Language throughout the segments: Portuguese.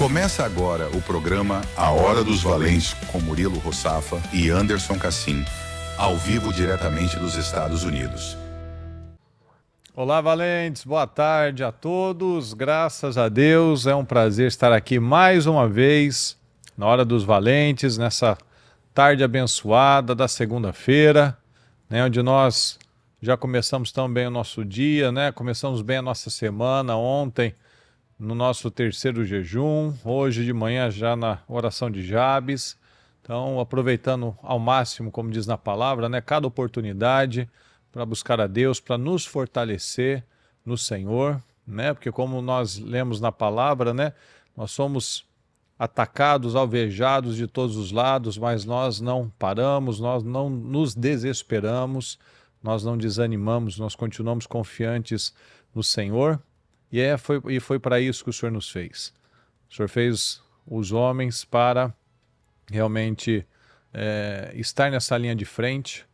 Começa agora o programa A Hora dos Valentes com Murilo Rossafa e Anderson Cassim, ao vivo diretamente dos Estados Unidos. Olá, valentes, boa tarde a todos, graças a Deus, é um prazer estar aqui mais uma vez na Hora dos Valentes, nessa tarde abençoada da segunda-feira, né, onde nós já começamos tão bem o nosso dia, né, começamos bem a nossa semana ontem, no nosso terceiro jejum, hoje de manhã já na oração de Jabes, então aproveitando ao máximo, como diz na palavra, né, cada oportunidade para buscar a Deus, para nos fortalecer no Senhor, né? Porque como nós lemos na palavra, né? Nós somos atacados, alvejados de todos os lados, mas nós não paramos, nós não nos desesperamos, nós não desanimamos, nós continuamos confiantes no Senhor e foi para isso que o Senhor nos fez. O Senhor fez os homens para realmente estar nessa linha de frente,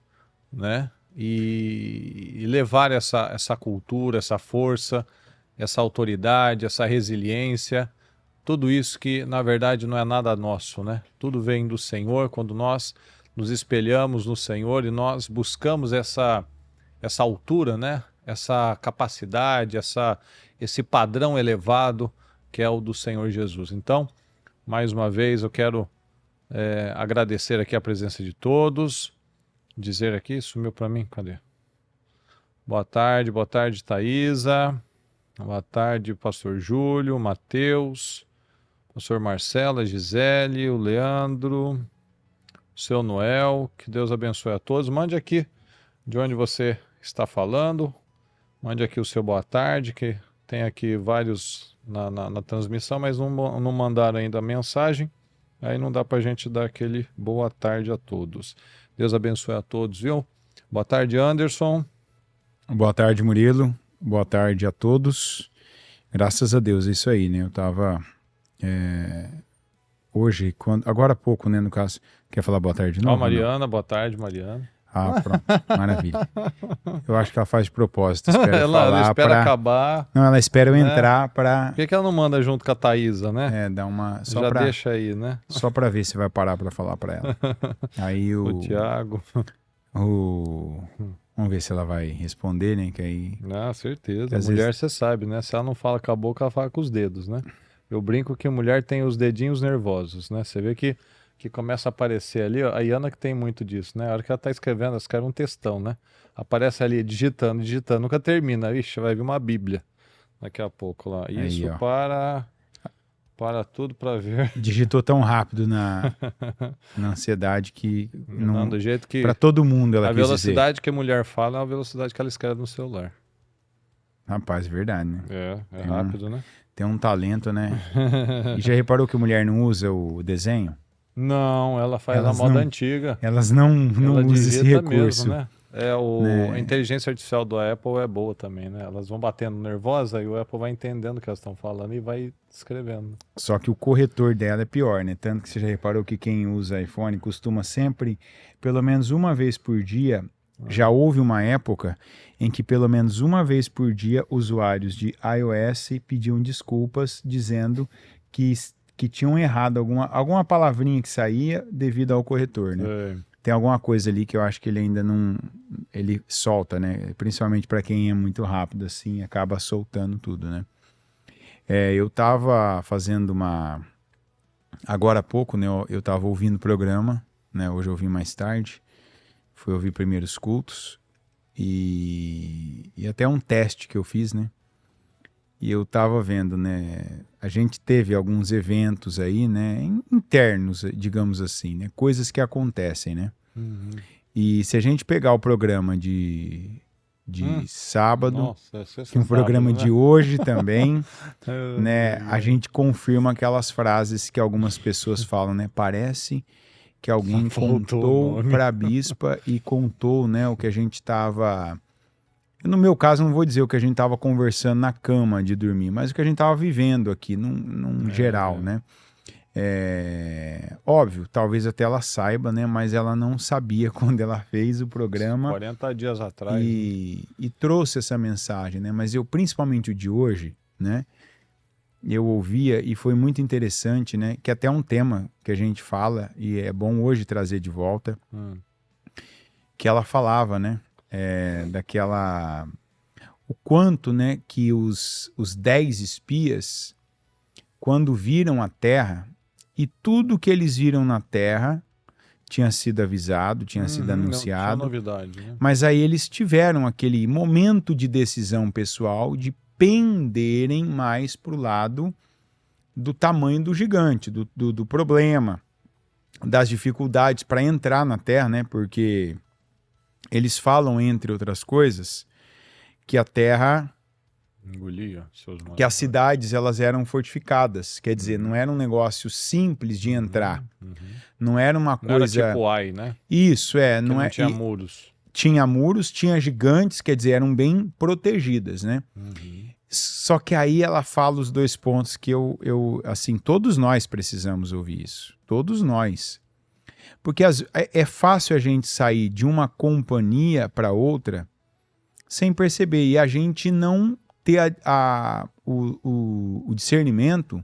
né? E levar essa cultura, essa força, essa autoridade, essa resiliência, tudo isso que na verdade não é nada nosso, né? Tudo vem do Senhor, quando nós nos espelhamos no Senhor e nós buscamos essa altura, né? Essa capacidade, esse padrão elevado que é o do Senhor Jesus. Então, mais uma vez eu quero agradecer aqui a presença de todos, dizer aqui, sumiu para mim, cadê? Boa tarde, Thaisa, boa tarde, pastor Júlio, Mateus, pastor Marcela, Gisele, o Leandro, o seu Noel, que Deus abençoe a todos. Mande aqui de onde você está falando, mande aqui o seu boa tarde, que tem aqui vários na transmissão, mas não mandaram ainda a mensagem, aí não dá para a gente dar aquele boa tarde a todos. Deus abençoe a todos, viu? Boa tarde, Anderson. Boa tarde, Murilo. Boa tarde a todos. Graças a Deus, é isso aí, né? Eu estava hoje, agora há pouco, né, no caso. Quer falar boa tarde de novo? Mariana, boa tarde, Mariana. Ah, pronto. Maravilha. Eu acho que ela faz de propósito. Ela espera acabar. Não, ela espera eu entrar para... Por que ela não manda junto com a Thaisa, né? Dá uma... Já deixa aí, né? Só para ver se vai parar para falar para ela. Aí o Thiago... Vamos ver se ela vai responder, né? Que aí... Ah, certeza. A mulher, você sabe, né? Se ela não fala com a boca, ela fala com os dedos, né? Eu brinco que a mulher tem os dedinhos nervosos, né? Você vê que começa a aparecer ali, ó, a Iana que tem muito disso, né? A hora que ela tá escrevendo, ela escreve um textão, né? Aparece ali digitando, nunca termina. Ixi, vai vir uma bíblia daqui a pouco lá. Isso aí, para tudo para ver. Digitou tão rápido na ansiedade que não do jeito que para todo mundo ela a velocidade que a mulher fala é a velocidade que ela escreve no celular. Rapaz, verdade, né? É rápido, né? Tem um talento, né? E já reparou que a mulher não usa o desenho? Não, ela faz a moda antiga. Elas não usam esse recurso. Mesmo, né? A inteligência artificial do Apple é boa também, né? Elas vão batendo nervosa e o Apple vai entendendo o que elas estão falando e vai escrevendo. Só que o corretor dela é pior, né? Tanto que você já reparou que quem usa iPhone costuma sempre, pelo menos uma vez por dia, já houve uma época em que pelo menos uma vez por dia usuários de iOS pediam desculpas dizendo que tinham errado alguma palavrinha que saía devido ao corretor, né? Tem alguma coisa ali que eu acho que ele ainda não... Ele solta, né? Principalmente para quem é muito rápido assim, acaba soltando tudo, né? Eu estava fazendo agora há pouco, né? Eu estava ouvindo o programa, né? Hoje eu ouvi mais tarde. Fui ouvir primeiros cultos. E até um teste que eu fiz, né? E eu estava vendo, né? A gente teve alguns eventos aí, né? Internos, digamos assim, né? Coisas que acontecem, né? Uhum. E se a gente pegar o programa de sábado, nossa, um programa sábado, né? De hoje também, né? A gente confirma aquelas frases que algumas pessoas falam, né? Parece que alguém contou para a bispa e contou, né? O que a gente estava... No meu caso, não vou dizer o que a gente estava conversando na cama de dormir, mas o que a gente estava vivendo aqui, num geral, né? Óbvio, talvez até ela saiba, né? Mas ela não sabia quando ela fez o programa. 40 dias atrás. E trouxe essa mensagem, né? Mas principalmente o de hoje, né? eu ouvia e foi muito interessante, né? Que até é um tema que a gente fala e é bom hoje trazer de volta, que ela falava, né? Daquela... O quanto, né, que os 10 espias, quando viram a terra, e tudo que eles viram na terra tinha sido avisado, tinha sido anunciado. Não tinha novidade, né? Mas aí eles tiveram aquele momento de decisão pessoal de penderem mais para o lado do tamanho do gigante, do problema, das dificuldades para entrar na terra, né? Porque eles falam, entre outras coisas, que a terra... Engolia seus que as cidades elas eram fortificadas, quer dizer, não era um negócio simples de entrar, não era uma coisa... Não era tipo Ai, né? Isso, Não tinha muros. Tinha muros, tinha gigantes, quer dizer, eram bem protegidas, né? Só que aí ela fala os 2 pontos que assim, todos nós precisamos ouvir isso, todos nós. Porque é fácil a gente sair de uma companhia para outra sem perceber, e a gente não ter o discernimento,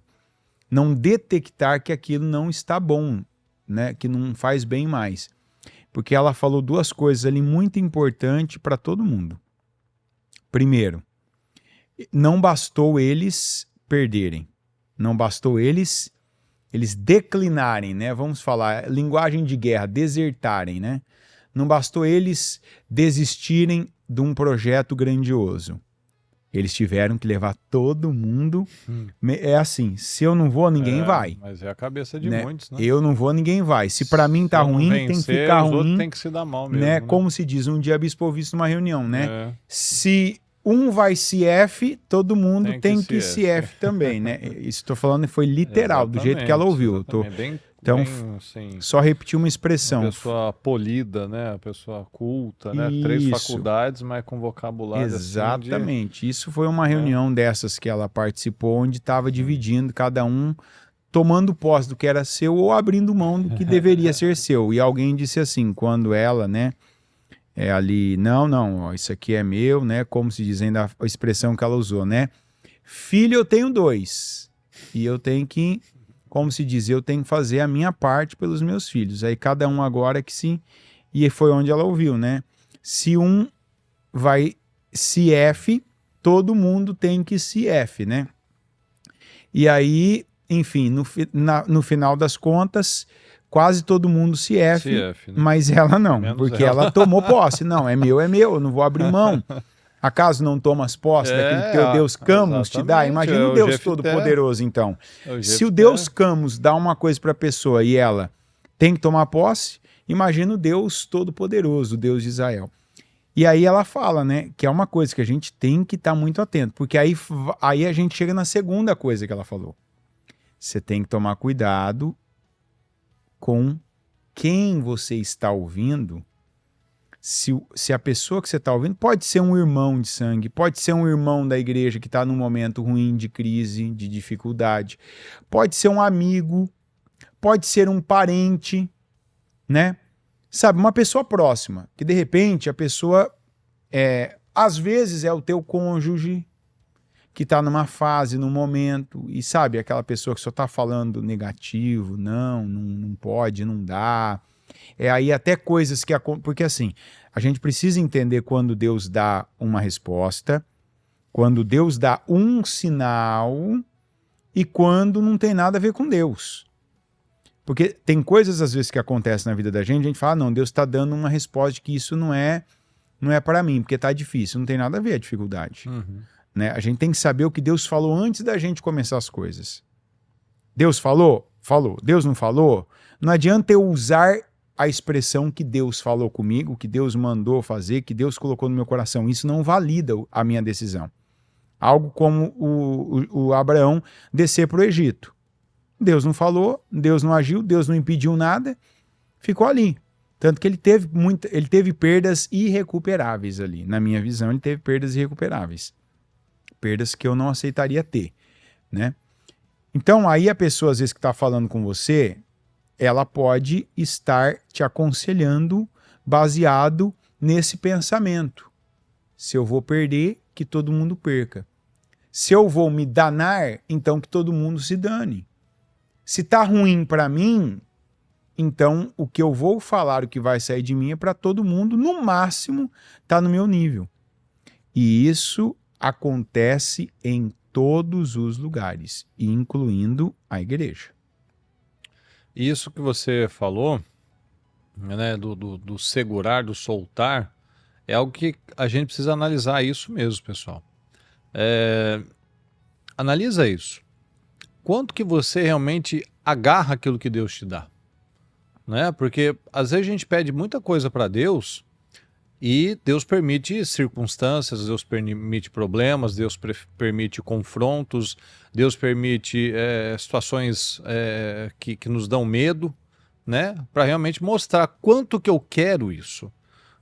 não detectar que aquilo não está bom, né? Que não faz bem mais. Porque ela falou 2 coisas ali muito importantes para todo mundo. Primeiro, não bastou eles perderem, não bastou eles declinarem, né? Vamos falar, linguagem de guerra, desertarem, né? Não bastou eles desistirem de um projeto grandioso. Eles tiveram que levar todo mundo. É assim, se eu não vou, ninguém vai. Mas é a cabeça de né? muitos, né? Eu não vou, ninguém vai. Se para mim tá ruim, vencer, tem que ficar os ruim. outros tem que se dar mal mesmo, né? né? Como se diz, um dia bispo ouviu isso numa reunião, né? Se um vai CF, todo mundo tem que CF também, né? Isso estou falando foi literal, do jeito que ela ouviu. Então, assim, só repetir uma expressão. Uma pessoa polida, né? A pessoa culta, né? 3 faculdades, mas com vocabulário Exatamente. Assim Isso foi uma reunião dessas que ela participou, onde estava dividindo, cada um tomando posse do que era seu ou abrindo mão do que deveria ser seu. E alguém disse assim, quando ela, né? Ali, não, ó, isso aqui é meu, né? Como se diz ainda a expressão que ela usou, né? Filho, eu tenho 2. E eu tenho que... Como se diz, eu tenho que fazer a minha parte pelos meus filhos. Aí cada um agora que sim. E foi onde ela ouviu, né? Se um vai CF, todo mundo tem que CF, né? E aí, enfim, no final das contas, quase todo mundo CF, né? Mas ela não, porque ela tomou posse. Não, é meu, eu não vou abrir mão. Acaso não tomas posse daquilo que teu Deus Camus te dá? Imagina o Deus Todo-Poderoso, então. Se o Deus Camus dá uma coisa para a pessoa e ela tem que tomar posse, imagina o Deus Todo-Poderoso, o Deus de Israel. E aí ela fala, né, que é uma coisa que a gente tem que estar muito atento, porque aí a gente chega na segunda coisa que ela falou. Você tem que tomar cuidado com quem você está ouvindo. Se a pessoa que você está ouvindo pode ser um irmão de sangue, pode ser um irmão da igreja que está num momento ruim de crise, de dificuldade, pode ser um amigo, pode ser um parente, né? Sabe, uma pessoa próxima, que de repente a pessoa, às vezes é o teu cônjuge que está numa fase, num momento, e sabe, aquela pessoa que só está falando negativo, não pode, não dá... Aí até coisas que... Porque assim, a gente precisa entender quando Deus dá uma resposta, quando Deus dá um sinal e quando não tem nada a ver com Deus. Porque tem coisas às vezes que acontecem na vida da gente, a gente fala, não, Deus está dando uma resposta de que isso não é para mim, porque está difícil, não tem nada a ver a dificuldade. Né? A gente tem que saber o que Deus falou antes da gente começar as coisas. Deus falou? Falou. Deus não falou? Não adianta eu usar a expressão que Deus falou comigo, que Deus mandou fazer, que Deus colocou no meu coração. Isso não valida a minha decisão. Algo como o Abraão descer para o Egito. Deus não falou, Deus não agiu, Deus não impediu nada, ficou ali. Tanto que ele teve perdas irrecuperáveis ali. Na minha visão, ele teve perdas irrecuperáveis. Perdas que eu não aceitaria ter, né? Então, aí a pessoa, às vezes, que está falando com você, ela pode estar te aconselhando baseado nesse pensamento. Se eu vou perder, que todo mundo perca. Se eu vou me danar, então que todo mundo se dane. Se tá ruim para mim, então o que eu vou falar, o que vai sair de mim é para todo mundo, no máximo, tá no meu nível. E isso acontece em todos os lugares, incluindo a igreja. Isso que você falou, né, do segurar, do soltar, é algo que a gente precisa analisar isso mesmo, pessoal. Analisa isso. Quanto que você realmente agarra aquilo que Deus te dá? Né? Porque às vezes a gente pede muita coisa para Deus e Deus permite circunstâncias, Deus permite problemas, Deus permite confrontos, Deus permite situações que nos dão medo, né? Para realmente mostrar quanto que eu quero isso,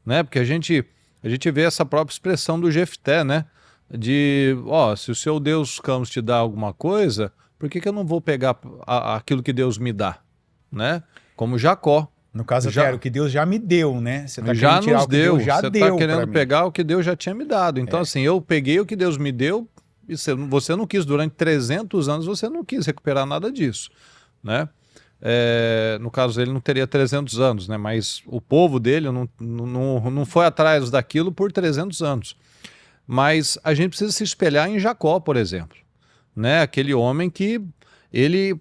né? Porque a gente vê essa própria expressão do Jefté, né? Se o seu Deus Campos te dá alguma coisa, por que eu não vou pegar aquilo que Deus me dá, né? Como Jacó. No caso, eu quero o que Deus já me deu, né? Você tá já querendo tirar nos o que deu, Deus já você deu está querendo mim. pegar o que Deus já tinha me dado. Então, assim, eu peguei o que Deus me deu e você não quis, durante 300 anos, você não quis recuperar nada disso, né? No caso dele não teria 300 anos, né? Mas o povo dele não foi atrás daquilo por 300 anos. Mas a gente precisa se espelhar em Jacó, por exemplo, né? Aquele homem que ele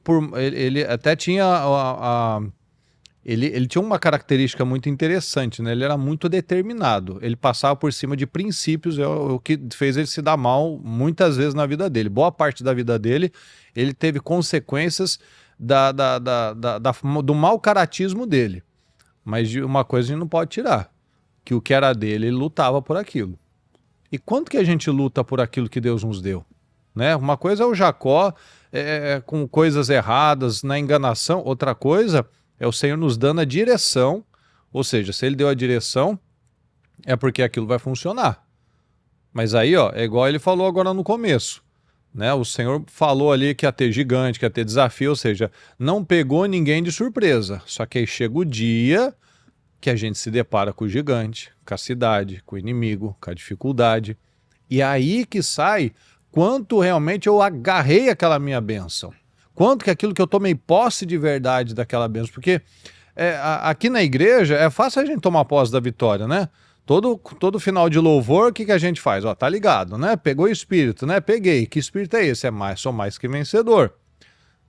até tinha ele tinha uma característica muito interessante, né? Ele era muito determinado, ele passava por cima de princípios, é o que fez ele se dar mal muitas vezes na vida dele. Boa parte da vida dele, ele teve consequências do mau caratismo dele. Mas de uma coisa a gente não pode tirar, que o que era dele, ele lutava por aquilo. E quanto que a gente luta por aquilo que Deus nos deu? Né? Uma coisa é o Jacó com coisas erradas, na enganação, outra coisa é o Senhor nos dando a direção, ou seja, se ele deu a direção, é porque aquilo vai funcionar. Mas aí, ó, é igual ele falou agora no começo, né? O Senhor falou ali que ia ter gigante, que ia ter desafio, ou seja, não pegou ninguém de surpresa. Só que aí chega o dia que a gente se depara com o gigante, com a cidade, com o inimigo, com a dificuldade. E aí que sai quanto realmente eu agarrei aquela minha bênção. Quanto que aquilo que eu tomei posse de verdade daquela bênção. Porque aqui na igreja é fácil a gente tomar posse da vitória, né? Todo final de louvor, o que a gente faz? Ó, tá ligado, né? Pegou o espírito, né? Peguei. Que espírito é esse? Sou mais que vencedor.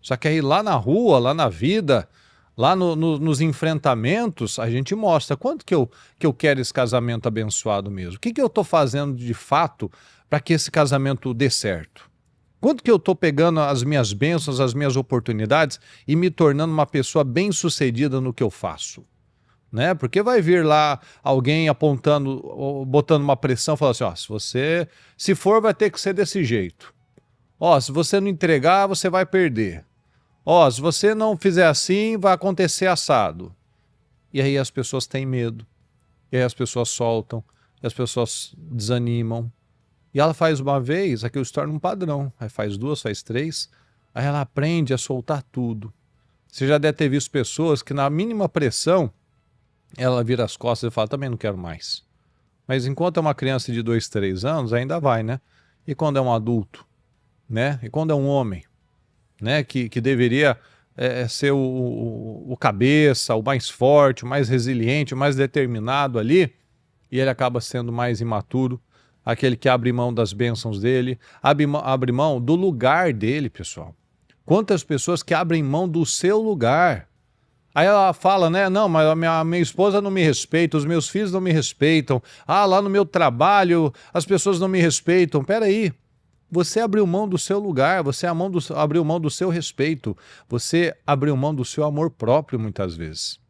Só que aí lá na rua, lá na vida, lá nos enfrentamentos, a gente mostra quanto que eu quero esse casamento abençoado mesmo. O que eu tô fazendo de fato para que esse casamento dê certo? Quanto que eu estou pegando as minhas bênçãos, as minhas oportunidades e me tornando uma pessoa bem-sucedida no que eu faço? Né? Porque vai vir lá alguém apontando, botando uma pressão, falando assim, ó, se for, vai ter que ser desse jeito. Ó, se você não entregar, você vai perder. Ó, se você não fizer assim, vai acontecer assado. E aí as pessoas têm medo. E aí as pessoas soltam, e as pessoas desanimam. E ela faz uma vez, aquilo se torna um padrão. Aí faz duas, faz três. Aí ela aprende a soltar tudo. Você já deve ter visto pessoas que na mínima pressão, ela vira as costas e fala, também não quero mais. Mas enquanto é uma criança de 2, 3 anos, ainda vai, né? E quando é um adulto, né? E quando é um homem, né? Que deveria ser o cabeça, o mais forte, o mais resiliente, o mais determinado ali, e ele acaba sendo mais imaturo, aquele que abre mão das bênçãos dele, abre mão do lugar dele, pessoal. Quantas pessoas que abrem mão do seu lugar? Aí ela fala, né? Não, mas a minha esposa não me respeita, os meus filhos não me respeitam. Ah, lá no meu trabalho as pessoas não me respeitam. Peraí, você abriu mão do seu lugar, você abriu mão do seu respeito, você abriu mão do seu amor próprio muitas vezes.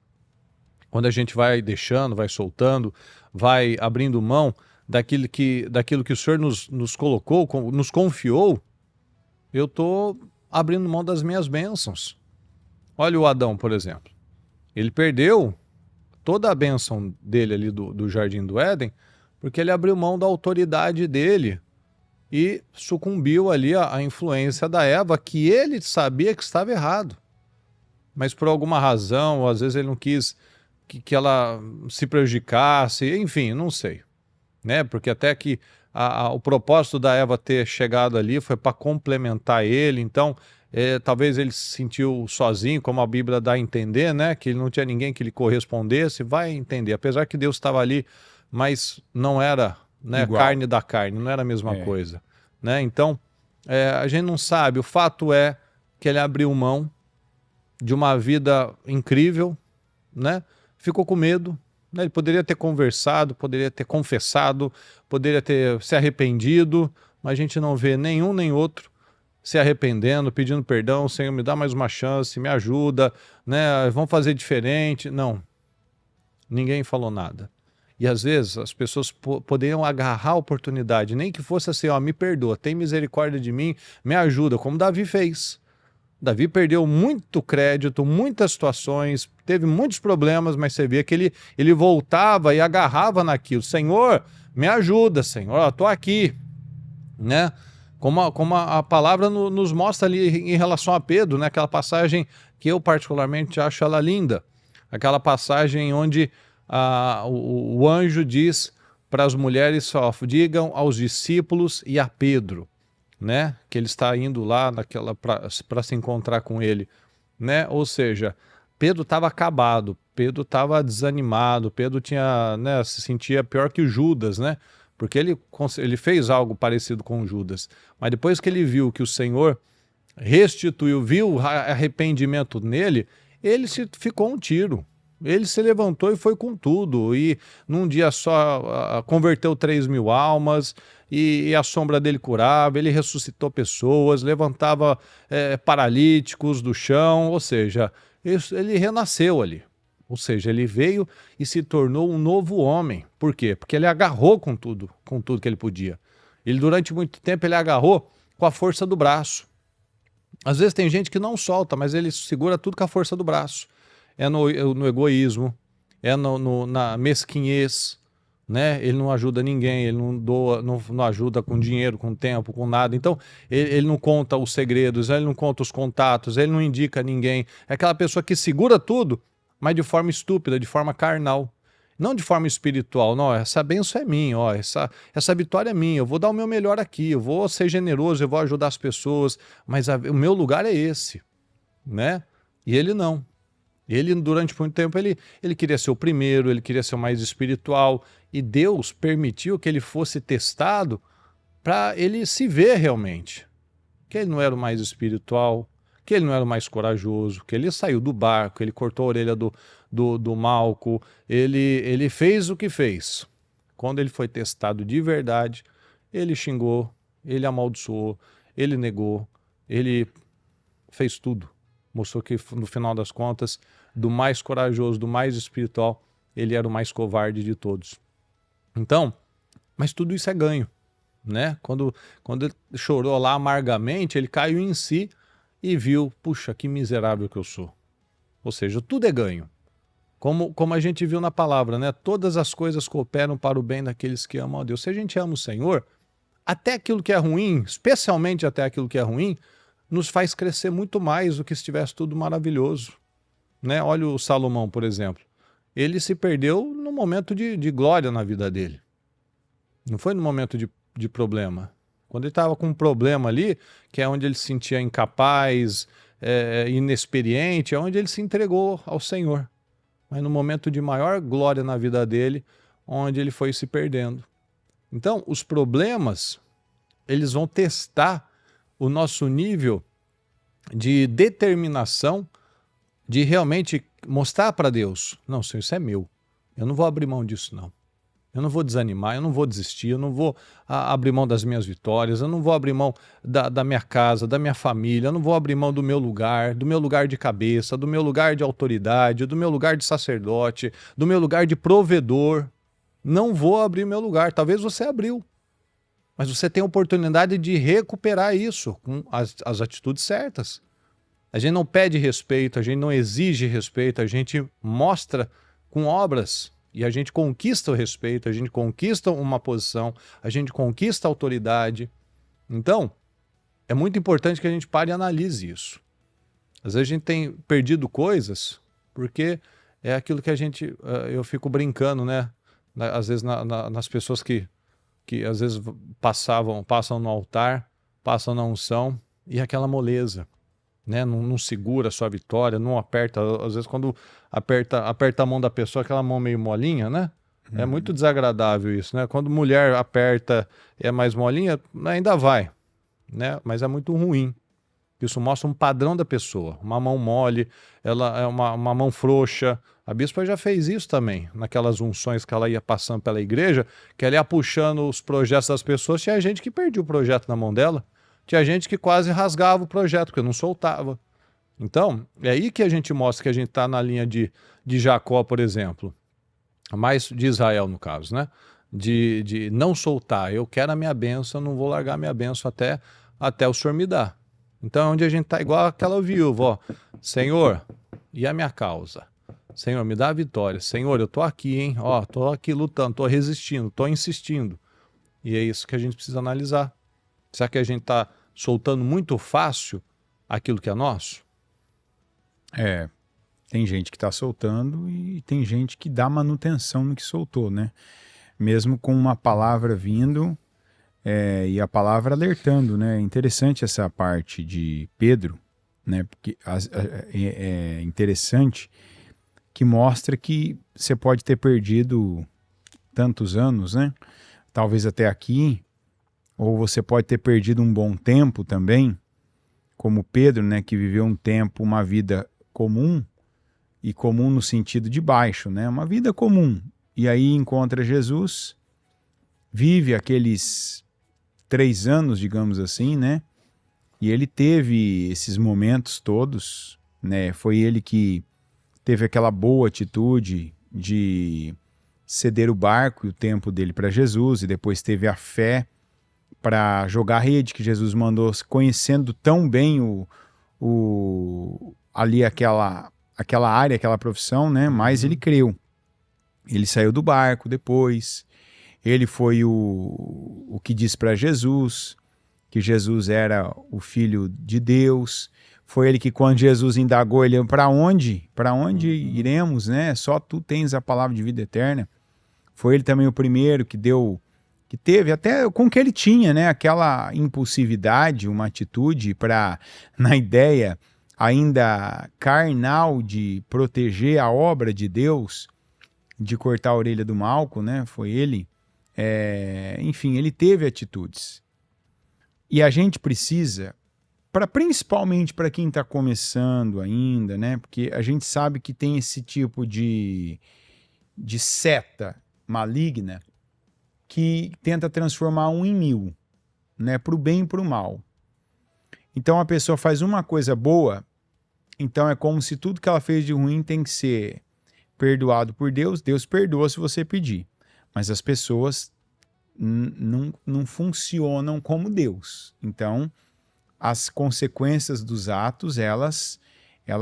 Quando a gente vai deixando, vai soltando, vai abrindo mão daquilo que o Senhor nos colocou, nos confiou, eu estou abrindo mão das minhas bênçãos. Olha o Adão, por exemplo. Ele perdeu toda a bênção dele ali do Jardim do Éden, porque ele abriu mão da autoridade dele e sucumbiu ali à influência da Eva, que ele sabia que estava errado. Mas por alguma razão, ou às vezes ele não quis que ela se prejudicasse, enfim, não sei. né? Porque até que o propósito da Eva ter chegado ali foi para complementar ele, então talvez ele se sentiu sozinho, como a Bíblia dá a entender, né? Que ele não tinha ninguém que lhe correspondesse, vai entender, apesar que Deus estava ali, mas não era, né, Igual. carne da carne, não era a mesma coisa, né? Então, a gente não sabe, o fato é que ele abriu mão de uma vida incrível, né? Ficou com medo, né? Ele poderia ter conversado, poderia ter confessado, poderia ter se arrependido, mas a gente não vê nenhum nem outro se arrependendo, pedindo perdão, Senhor, me dá mais uma chance, me ajuda, né? Vamos fazer diferente. Não, ninguém falou nada. E às vezes as pessoas poderiam agarrar a oportunidade, nem que fosse assim, ó, me perdoa, tem misericórdia de mim, me ajuda, como Davi fez. Davi perdeu muito crédito, muitas situações, teve muitos problemas, mas você via que ele voltava e agarrava naquilo. Senhor, me ajuda, Senhor, estou aqui, né? Como a palavra nos mostra ali em relação a Pedro, né? Aquela passagem que eu particularmente acho ela linda. Aquela passagem onde o anjo diz para as mulheres só, digam aos discípulos e a Pedro, né? Que ele está indo lá para se encontrar com ele, né? Ou seja, Pedro estava acabado, Pedro estava desanimado, Pedro tinha, né, se sentia pior que o Judas, né? Porque ele fez algo parecido com Judas, mas depois que ele viu que o Senhor restituiu, viu o arrependimento nele, ele ficou um tiro. Ele se levantou e foi com tudo, e num dia só converteu 3.000 almas, e a sombra dele curava, ele ressuscitou pessoas, levantava paralíticos do chão, ou seja, ele renasceu ali. Ou seja, ele veio e se tornou um novo homem. Por quê? Porque ele agarrou com tudo que ele podia. Ele, durante muito tempo, ele agarrou com a força do braço. Às vezes tem gente que não solta, mas ele segura tudo com a força do braço. É no egoísmo, é na mesquinhez, né? Ele não ajuda ninguém, ele não doa, não ajuda com dinheiro, com tempo, com nada. Então, ele não conta os segredos, ele não conta os contatos, ele não indica ninguém. É aquela pessoa que segura tudo, mas de forma estúpida, de forma carnal. Não de forma espiritual, não, essa bênção é minha, ó, essa vitória é minha, eu vou dar o meu melhor aqui, eu vou ser generoso, eu vou ajudar as pessoas, mas o meu lugar é esse, né? E ele não. Ele, durante muito tempo, ele queria ser o primeiro, ele queria ser o mais espiritual, e Deus permitiu que ele fosse testado para ele se ver realmente, que ele não era o mais espiritual, que ele não era o mais corajoso, que ele saiu do barco, ele cortou a orelha do Malco, ele fez o que fez. Quando ele foi testado de verdade, ele xingou, ele amaldiçoou, ele negou, ele fez tudo. Mostrou que, no final das contas, do mais corajoso, do mais espiritual, ele era o mais covarde de todos. Então, mas tudo isso é ganho, né? Quando ele chorou lá amargamente, ele caiu em si e viu, puxa, que miserável que eu sou. Ou seja, tudo é ganho. Como a gente viu na palavra, né? Todas as coisas cooperam para o bem daqueles que amam a Deus. Se a gente ama o Senhor, até aquilo que é ruim, especialmente até aquilo que é ruim, nos faz crescer muito mais do que se estivesse tudo maravilhoso, né? Olha o Salomão, por exemplo. Ele se perdeu no momento de glória na vida dele. Não foi no momento de problema. Quando ele estava com um problema ali, que é onde ele se sentia incapaz, inexperiente, é onde ele se entregou ao Senhor. Mas no momento de maior glória na vida dele, onde ele foi se perdendo. Então, os problemas, eles vão testar o nosso nível de determinação, de realmente mostrar para Deus, não, Senhor, isso é meu, eu não vou abrir mão disso não. Eu não vou desanimar, eu não vou desistir, eu não vou abrir mão das minhas vitórias, eu não vou abrir mão da minha casa, da minha família, eu não vou abrir mão do meu lugar de cabeça, do meu lugar de autoridade, do meu lugar de sacerdote, do meu lugar de provedor. Não vou abrir meu lugar. Talvez você abriu, mas você tem a oportunidade de recuperar isso com as atitudes certas. A gente não pede respeito, a gente não exige respeito, a gente mostra com obras. E a gente conquista o respeito, a gente conquista uma posição, a gente conquista a autoridade. Então, é muito importante que a gente pare e analise isso. Às vezes a gente tem perdido coisas porque é aquilo que eu fico brincando, né? Às vezes nas pessoas que que às vezes passam no altar, passam na unção, e aquela moleza, né? Não segura a sua vitória, não aperta. Às vezes quando aperta a mão da pessoa, aquela mão meio molinha, né? É muito desagradável isso, né? Quando mulher aperta e é mais molinha, ainda vai, né? Mas é muito ruim. Isso mostra um padrão da pessoa. Uma mão mole, ela é uma mão frouxa. A bispa já fez isso também, naquelas unções que ela ia passando pela igreja, que ela ia puxando os projetos das pessoas. Tinha gente que perdia o projeto na mão dela. Tinha gente que quase rasgava o projeto, porque não soltava. Então, é aí que a gente mostra que a gente está na linha de Jacó, por exemplo. Mais de Israel, no caso, né? De não soltar. Eu quero a minha bênção, não vou largar a minha bênção até o Senhor me dar. Então é onde a gente está igual aquela viúva, ó. Senhor, e a minha causa? Senhor, me dá a vitória. Senhor, eu tô aqui, hein? Ó, tô aqui lutando, tô resistindo, tô insistindo. E é isso que a gente precisa analisar. Será que a gente está soltando muito fácil aquilo que é nosso? Tem gente que está soltando e tem gente que dá manutenção no que soltou, né? Mesmo com uma palavra vindo e a palavra alertando, né? É interessante essa parte de Pedro, né? Porque é interessante que mostra que você pode ter perdido tantos anos, né? Talvez até aqui, ou você pode ter perdido um bom tempo também, como Pedro, né? Que viveu um tempo, uma vida comum, e comum no sentido de baixo, né? Uma vida comum. E aí encontra Jesus, vive aqueles 3 anos, digamos assim, né? E ele teve esses momentos todos, né? Foi ele que teve aquela boa atitude de ceder o barco e o tempo dele para Jesus, e depois teve a fé para jogar a rede que Jesus mandou, conhecendo tão bem ali aquela área, aquela profissão, né? Mas ele creu. Ele saiu do barco depois. Ele foi o que disse para Jesus que Jesus era o Filho de Deus. Foi ele que, quando Jesus indagou, ele: para onde? Para onde iremos, né? Só tu tens a palavra de vida eterna. Foi ele também o primeiro que teve, até com o que ele tinha, né? Aquela impulsividade, uma atitude na ideia ainda carnal de proteger a obra de Deus, de cortar a orelha do Malco, né? Foi ele. Enfim, ele teve atitudes. E a gente precisa, principalmente para quem está começando ainda, né? Porque a gente sabe que tem esse tipo de seta maligna que tenta transformar 1 em 1000, né? Para o bem e para o mal. Então a pessoa faz uma coisa boa, então é como se tudo que ela fez de ruim tem que ser perdoado por Deus. Deus perdoa se você pedir. Mas as pessoas não funcionam como Deus. Então as consequências dos atos, elas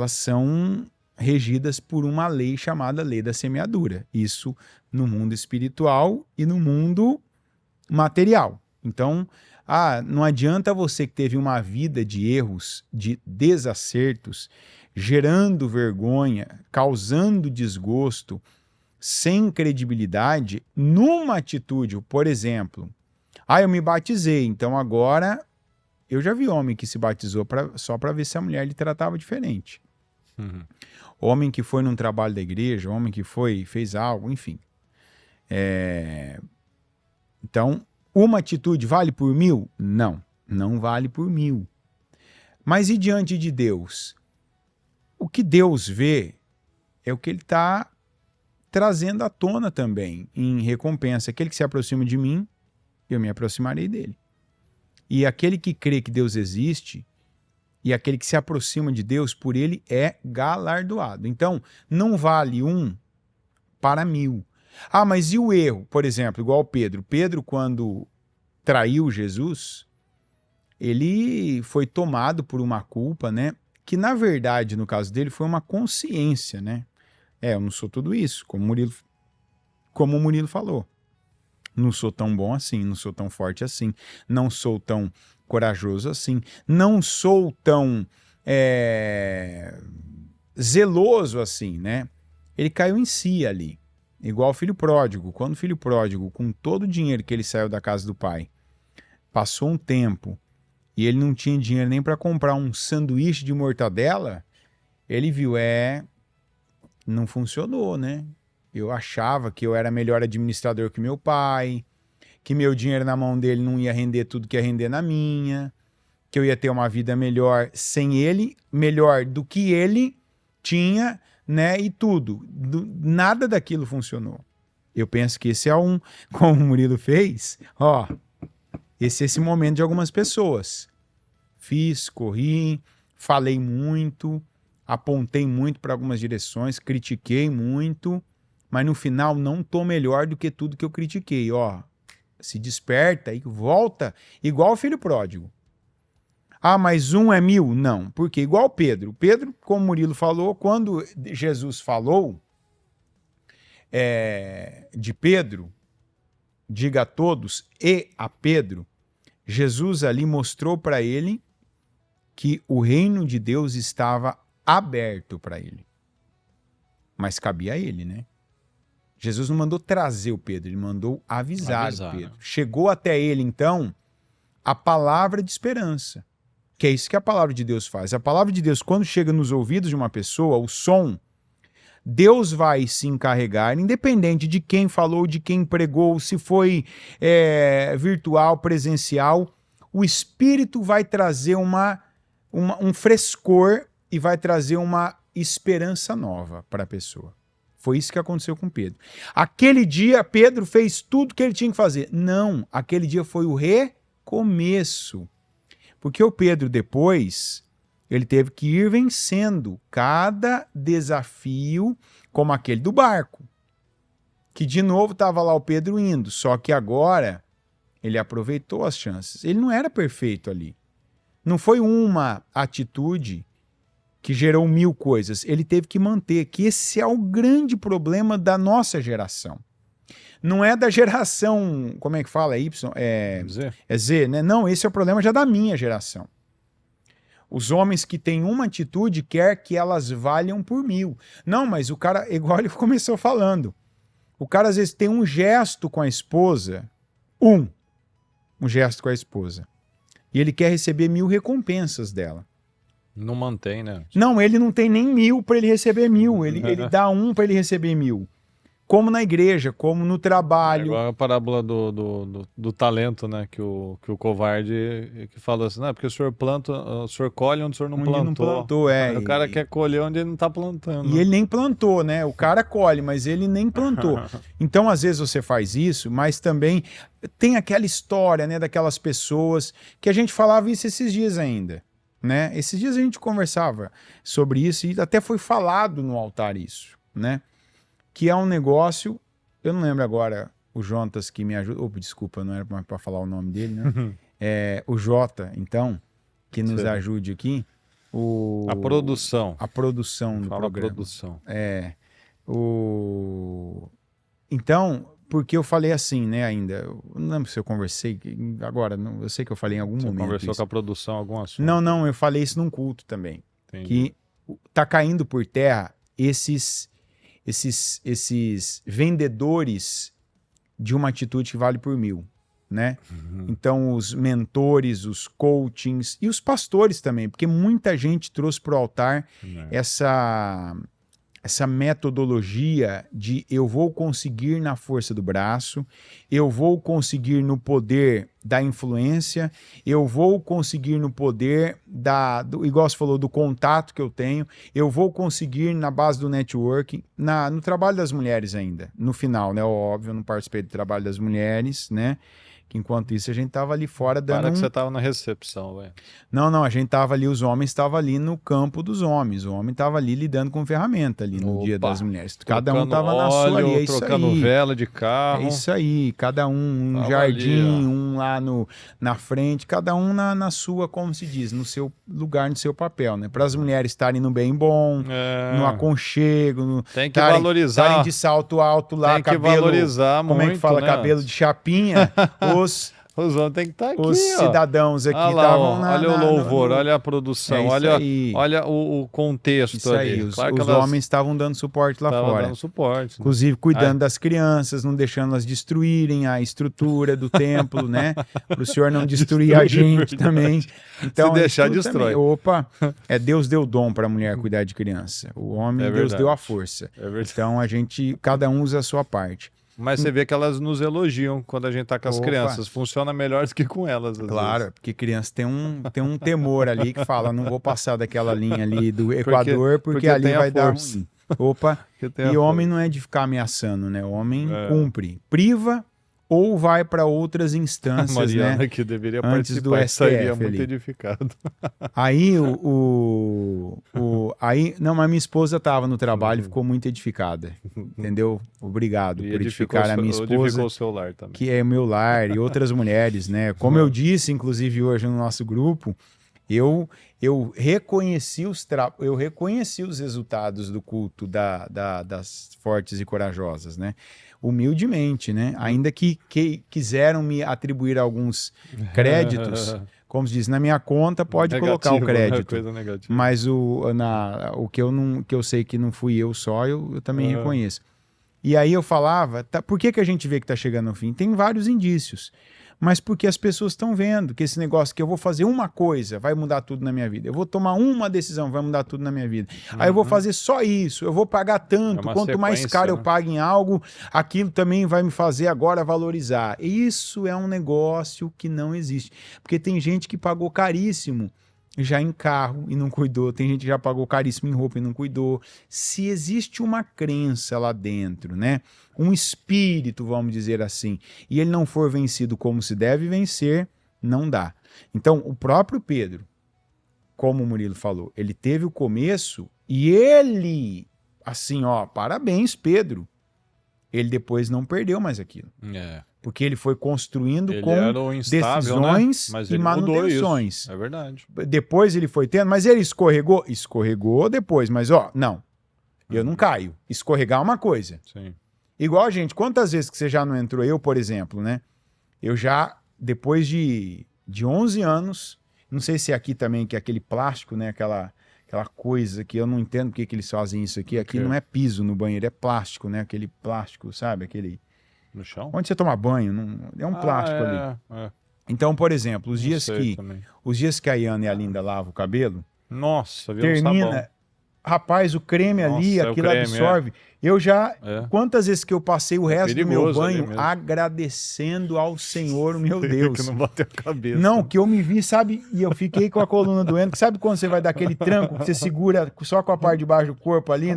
são regidas por uma lei chamada lei da semeadura. Isso no mundo espiritual e no mundo material. Então, não adianta você que teve uma vida de erros, de desacertos, gerando vergonha, causando desgosto, sem credibilidade, numa atitude, por exemplo, eu me batizei, então agora eu já vi homem que se batizou só para ver se a mulher lhe tratava diferente. Homem que foi num trabalho da igreja, homem que fez algo, enfim. Então, uma atitude vale por 1000? Não vale por 1000. Mas e diante de Deus? O que Deus vê é o que ele está trazendo à tona também, em recompensa. Aquele que se aproxima de mim, eu me aproximarei dele. E aquele que crê que Deus existe, e aquele que se aproxima de Deus, por ele é galardoado. Então, não vale 1 para 1000. Mas e o erro? Por exemplo, igual Pedro. Pedro, quando traiu Jesus, ele foi tomado por uma culpa, né? Que, na verdade, no caso dele, foi uma consciência, né? Eu não sou tudo isso, como o Murilo falou. Não sou tão bom assim, não sou tão forte assim, não sou tão corajoso assim, não sou tão zeloso assim, né? Ele caiu em si ali. igual o filho pródigo. Quando o filho pródigo, com todo o dinheiro que ele saiu da casa do pai, passou um tempo e ele não tinha dinheiro nem para comprar um sanduíche de mortadela, ele viu, não funcionou, né? Eu achava que eu era melhor administrador que meu pai, que meu dinheiro na mão dele não ia render tudo que ia render na minha, que eu ia ter uma vida melhor sem ele, melhor do que ele tinha, né? E tudo. Nada daquilo funcionou. Eu penso que esse é como o Murilo fez, esse momento de algumas pessoas. Fiz, corri, falei muito, apontei muito para algumas direções, critiquei muito, mas no final não tô melhor do que tudo que eu critiquei. Se desperta e volta igual o filho pródigo. Ah, mas 1 é 1000? Não, porque igual Pedro. Pedro, como o Murilo falou, quando Jesus falou de Pedro, diga a todos e a Pedro, Jesus ali mostrou para ele que o reino de Deus estava aberto para ele. Mas cabia a ele, né? Jesus não mandou trazer o Pedro, ele mandou avisar o Pedro. Né? Chegou até ele, então, a palavra de esperança. Que é isso que a palavra de Deus faz. A palavra de Deus, quando chega nos ouvidos de uma pessoa, o som, Deus vai se encarregar, independente de quem falou, de quem pregou, se foi virtual, presencial, o Espírito vai trazer um frescor e vai trazer uma esperança nova para a pessoa. Foi isso que aconteceu com Pedro. Aquele dia, Pedro fez tudo que ele tinha que fazer. Não, aquele dia foi o recomeço. Porque o Pedro depois, ele teve que ir vencendo cada desafio, como aquele do barco. Que de novo estava lá o Pedro indo, só que agora ele aproveitou as chances. Ele não era perfeito ali. Não foi uma atitude que gerou 1000 coisas. Ele teve que manter, que esse é o grande problema da nossa geração. Não é da geração, como é que fala? Y? É Z, né? Não, esse é o problema já da minha geração. Os homens que têm uma atitude quer que elas valham por 1000. Não, mas o cara, igual ele começou falando, o cara às vezes tem um gesto com a esposa, um gesto com a esposa, e ele quer receber 1000 recompensas dela. Não mantém, né? Não, ele não tem nem 1000 para ele receber 1000, ele dá 1 para ele receber 1000. Como na igreja, como no trabalho. É igual a parábola do talento, né? Que o covarde que fala assim, não, porque o senhor planta, o senhor colhe onde o senhor não plantou. Não plantou, O cara quer colher onde ele não está plantando. E ele nem plantou, né? O cara colhe, mas ele nem plantou. Então, às vezes você faz isso, mas também tem aquela história, né? Daquelas pessoas que a gente falava isso esses dias ainda, né? Esses dias a gente conversava sobre isso e até foi falado no altar isso, né? Que é um negócio, eu não lembro agora o Jonas que me ajuda, desculpa, não era para falar o nome dele, né? O Jota, então, que nos ajude aqui. A produção. A produção do programa. A produção. Então, porque eu falei assim, né, ainda, eu não lembro se eu conversei, agora, eu sei que eu falei em algum momento. Você conversou isso. Com a produção, algum assunto? Não, eu falei isso num culto também. Entendi. Que tá caindo por terra esses vendedores de uma atitude que vale por 1000, né? Então, os mentores, os coachings e os pastores também, porque muita gente trouxe para o altar essa metodologia de eu vou conseguir na força do braço, eu vou conseguir no poder da influência, eu vou conseguir no poder igual você falou, do contato que eu tenho, eu vou conseguir na base do networking, no trabalho das mulheres ainda, no final, né? Óbvio, eu não participei do trabalho das mulheres, né? Que enquanto isso a gente tava ali fora dando... que você tava na recepção, velho. Não, a gente tava ali, os homens estavam ali no campo dos homens, o homem tava ali lidando com ferramenta ali no Dia das Mulheres. Cada um tava na sua ali, é isso aí. Trocando vela de carro. É isso aí, cada um jardim, ali, um lá na frente, cada um na sua, como se diz, no seu lugar, no seu papel, né? Para as mulheres estarem no bem bom, no aconchego, tem que valorizar. Estarem de salto alto lá, tem que valorizar como muito, é que fala, né? Cabelo de chapinha, Os homens têm que estar aqui, Os ó. cidadãos aqui Olha lá, estavam ó, olha o louvor, no... olha a produção, É isso olha, aí. olha o contexto Isso aí, ali. os Claro que os elas homens estavam dando suporte lá estavam fora. dando suporte, né? Inclusive cuidando das crianças, não deixando elas destruírem a estrutura do templo, né? Para o senhor não destruir a gente também. Então, Se deixar, isso destrói. também. Opa, Deus deu dom para a mulher cuidar de criança. O homem, É Deus verdade. deu a força. É verdade. Então, cada um usa a sua parte. Mas você vê que elas nos elogiam quando a gente tá com as Opa. crianças. Funciona melhor do que com elas, às Claro, vezes. porque criança tem um temor ali que fala, não vou passar daquela linha ali do Equador, porque porque ali tem a vai dar força. ruim. Opa, Porque tem a e homem força. não é de ficar ameaçando, né? O homem É. cumpre, priva ou vai para outras A instâncias, Mariana né? que deveria Antes do participar, sairia STF muito ali. edificado. Aí aí, não, mas minha esposa estava no trabalho e ficou muito edificada, entendeu? Obrigado E por edificar a minha edificou esposa, o seu lar também. que é meu lar, e outras mulheres, né? Como eu disse, inclusive hoje no nosso grupo, eu reconheci eu reconheci os resultados do culto das fortes e corajosas, né? Humildemente, né? Ainda que quiseram me atribuir alguns créditos, como se diz, na minha conta pode colocar o Negativo, né? crédito. Coisa negativa. Mas o que eu sei que não fui eu só, eu também Aham. reconheço. E aí eu falava, por que a gente vê que está chegando ao fim? Tem vários indícios. Mas porque as pessoas estão vendo que esse negócio que eu vou fazer uma coisa vai mudar tudo na minha vida. Eu vou tomar uma decisão, vai mudar tudo na minha vida. Aí eu vou fazer só isso, eu vou pagar tanto. É uma Quanto mais sequência, caro eu né? pago em algo, aquilo também vai me fazer agora valorizar. Isso é um negócio que não existe. Porque tem gente que pagou caríssimo já em carro e não cuidou, tem gente que já pagou caríssimo em roupa e não cuidou. Se existe uma crença lá dentro, né? Um espírito, vamos dizer assim, e ele não for vencido como se deve vencer, não dá. Então, o próprio Pedro, como o Murilo falou, ele teve o começo e ele, assim, ó, parabéns, Pedro. Ele depois não perdeu mais aquilo. É. Porque ele foi construindo Ele com era o instável, decisões né? Mas e ele mudou manutenções. isso. É verdade. Depois ele foi tendo, mas ele escorregou? Escorregou depois, mas ó, não. Eu não caio. Escorregar é uma coisa. Sim. Igual, gente, quantas vezes que você já não entrou? Eu, por exemplo, né? Eu já, depois de 11 anos, não sei se é aqui também, que é aquele plástico, né? Aquela coisa que eu não entendo porque que eles fazem isso aqui. Aqui não é piso no banheiro, é plástico, né? Aquele plástico, sabe? Aquele... No chão? Onde você toma banho, é um plástico ali. É. Então, por exemplo, Não sei também. os dias que a Iana e a Linda lavam o cabelo, Nossa, viu um sabão. termina, rapaz, o creme ali, Nossa, é o aquilo creme, absorve. Eu já, É. quantas vezes que eu passei o resto do meu perigoso ali banho mesmo. agradecendo ao Senhor, meu Deus. Que não bateu a cabeça. Não, que eu me vi, sabe, e eu fiquei com a coluna doendo. Sabe quando você vai dar aquele tranco que você segura só com a parte de baixo do corpo ali,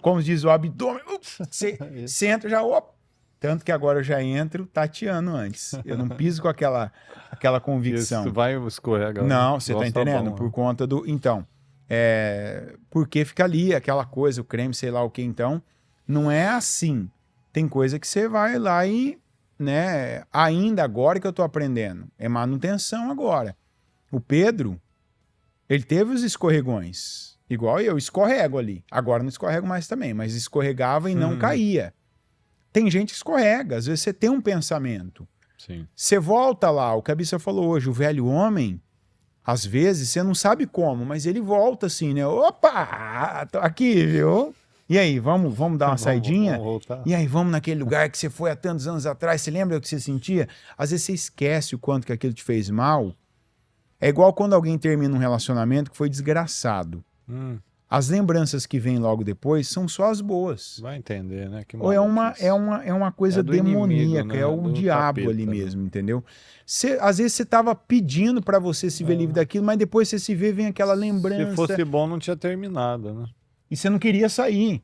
como diz o abdômen, você entra já, opa. Tanto que agora eu já entro tateando antes. Eu não piso com aquela convicção. Isso vai escorregar. Não, você Igual tá entendendo? sabão, Por né? conta do... Então, porque fica ali aquela coisa, o creme, sei lá o que, então, não é assim. Tem coisa que você vai lá e, né, ainda agora que eu tô aprendendo, é manutenção agora. O Pedro, ele teve os escorregões, igual eu, escorrego ali. Agora não escorrego mais também, mas escorregava e não caía. Tem gente que escorrega, às vezes você tem um pensamento. Sim. Você volta lá, o que a Bíblia falou hoje, o velho homem, às vezes você não sabe como, mas ele volta assim, né? Opa, tô aqui, viu? E aí, vamos dar uma saidinha? Vamos voltar. E aí, vamos naquele lugar que você foi há tantos anos atrás, você lembra o que você sentia? Às vezes você esquece o quanto que aquilo te fez mal. É igual quando alguém termina um relacionamento que foi desgraçado. As lembranças que vêm logo depois são só as boas. Vai entender, né? Que Ou é uma coisa É do inimigo, demoníaca, né? é o Do diabo capeta, ali né? mesmo, entendeu? Às vezes você estava pedindo para você se ver livre daquilo, mas depois você se vê, vem aquela lembrança. Se fosse bom, não tinha terminado, né? E você não queria sair.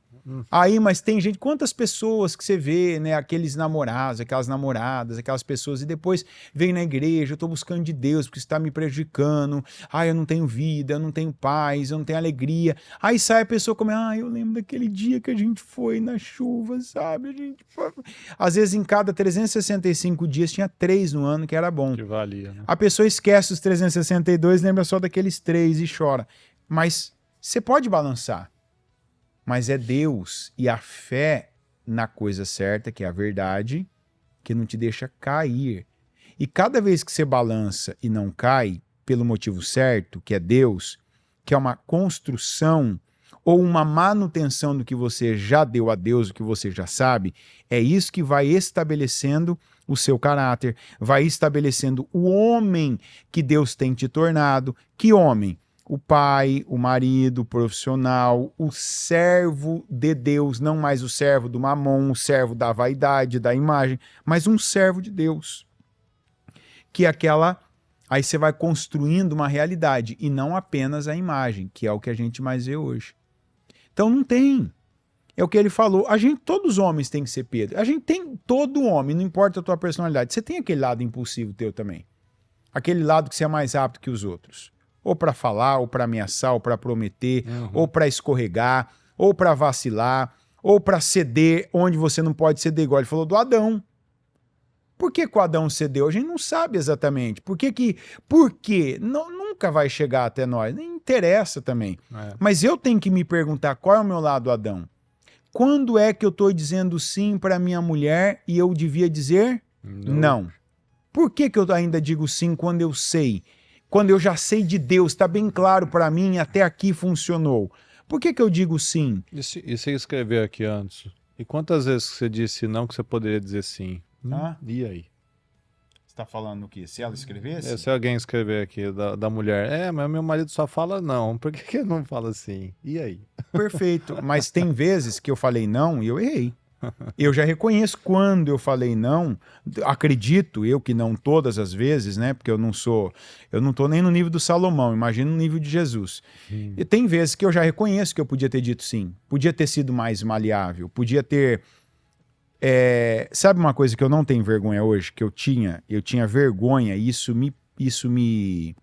Aí, mas tem gente, quantas pessoas que você vê, né? Aqueles namorados, aquelas namoradas, aquelas pessoas, e depois vem na igreja, eu tô buscando de Deus, porque isso tá me prejudicando. Eu não tenho vida, eu não tenho paz, eu não tenho alegria. Aí sai a pessoa como, eu lembro daquele dia que a gente foi na chuva, sabe? A gente foi... Às vezes, em cada 365 dias, tinha 3 no ano que era bom. Que valia, né? A pessoa esquece os 362, lembra só daqueles 3 e chora. Mas você pode balançar. Mas é Deus e a fé na coisa certa, que é a verdade, que não te deixa cair. E cada vez que você balança e não cai, pelo motivo certo, que é Deus, que é uma construção ou uma manutenção do que você já deu a Deus, o que você já sabe, é isso que vai estabelecendo o seu caráter, vai estabelecendo o homem que Deus tem te tornado. Que homem? O pai, o marido, o profissional, o servo de Deus, não mais o servo do mamon, o servo da vaidade, da imagem, mas um servo de Deus. Que é aquela... Aí você vai construindo uma realidade e não apenas a imagem, que é o que a gente mais vê hoje. Então não tem. É o que ele falou. Todos os homens têm que ser Pedro. A gente tem, todo homem, não importa a tua personalidade. Você tem aquele lado impulsivo teu também. Aquele lado que você é mais rápido que os outros. Ou para falar, ou para ameaçar, ou para prometer, ou para escorregar, ou para vacilar, ou para ceder onde você não pode ceder, igual ele falou do Adão. Por que o Adão cedeu? A gente não sabe exatamente. Por quê? Nunca vai chegar até nós. Nem interessa também. Mas eu tenho que me perguntar qual é o meu lado Adão. Quando é que eu estou dizendo sim para minha mulher e eu devia dizer não? Por que eu ainda digo sim quando eu sei? Quando eu já sei de Deus, está bem claro para mim, até aqui funcionou. Por que eu digo sim? E você escreveu aqui antes? E quantas vezes você disse não que você poderia dizer sim? E aí? Você está falando o quê? Se ela escrevesse? Se alguém escrever aqui da mulher, mas meu marido só fala não, por que ele não fala sim? E aí? Perfeito, mas tem vezes que eu falei não e eu errei. Eu já reconheço quando eu falei não, acredito eu que não todas as vezes, né? Porque eu não tô nem no nível do Salomão, imagina no nível de Jesus. E tem vezes que eu já reconheço que eu podia ter dito sim, podia ter sido mais maleável, podia ter... sabe uma coisa que eu não tenho vergonha hoje, que eu tinha vergonha, e isso me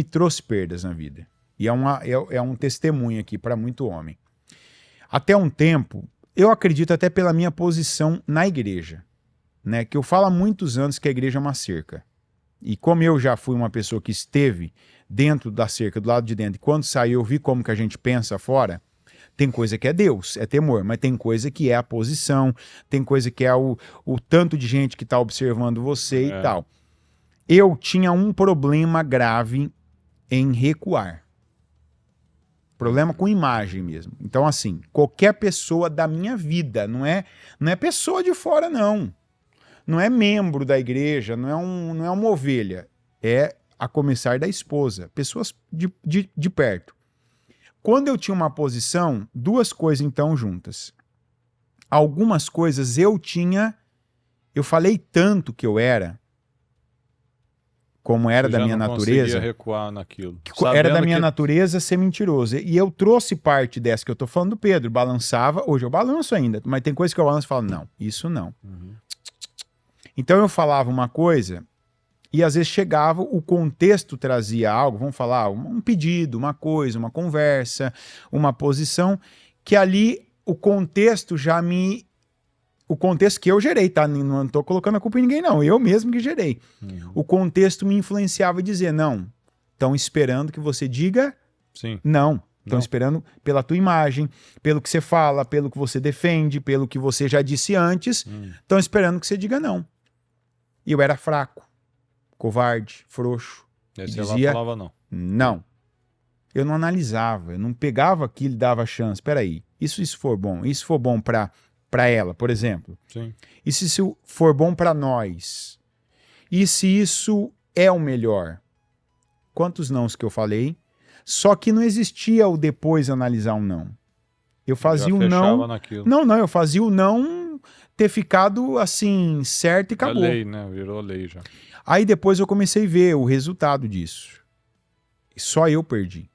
trouxe perdas na vida. E é um testemunho aqui para muito homem. Até um tempo, eu acredito até pela minha posição na igreja, né? Que eu falo há muitos anos que a igreja é uma cerca. E como eu já fui uma pessoa que esteve dentro da cerca, do lado de dentro, e quando saiu eu vi como que a gente pensa fora, tem coisa que é Deus, é temor, mas tem coisa que é a posição, tem coisa que é o tanto de gente que está observando você e tal. Eu tinha um problema grave em recuar. Problema com imagem mesmo. Então, assim, qualquer pessoa da minha vida, não é pessoa de fora, não. Não é membro da igreja, não é uma ovelha. É a começar da esposa, pessoas de perto. Quando eu tinha uma posição, duas coisas então juntas. Algumas coisas eu falei tanto que eu era, como era da minha natureza. Conseguia recuar naquilo. Era da minha natureza ser mentiroso. E eu trouxe parte dessa que eu tô falando do Pedro. Balançava, hoje eu balanço ainda, mas tem coisa que eu balanço e falo, não, isso não. Então eu falava uma coisa e às vezes chegava, o contexto trazia algo, vamos falar, um pedido, uma coisa, uma conversa, uma posição, que ali o contexto o contexto que eu gerei, tá? Não tô colocando a culpa em ninguém, não. Eu mesmo que gerei. O contexto me influenciava a dizer, não, estão esperando que você diga sim. Não. Estão esperando pela tua imagem, pelo que você fala, pelo que você defende, pelo que você já disse antes. Estão esperando que você diga não. E eu era fraco, covarde, frouxo. E dizia, ela falava não. Não. Eu não analisava, eu não pegava aquilo e dava chance. Peraí, isso for bom, isso for bom para ela, por exemplo. Sim. E se isso for bom para nós? E se isso é o melhor? Quantos nãos que eu falei? Só que não existia o depois analisar um não. Eu fazia o não. Naquilo. Não, eu fazia o não ter ficado assim, certo e acabou. Lei, né? Virou lei já. Aí depois eu comecei a ver o resultado disso. E só eu perdi.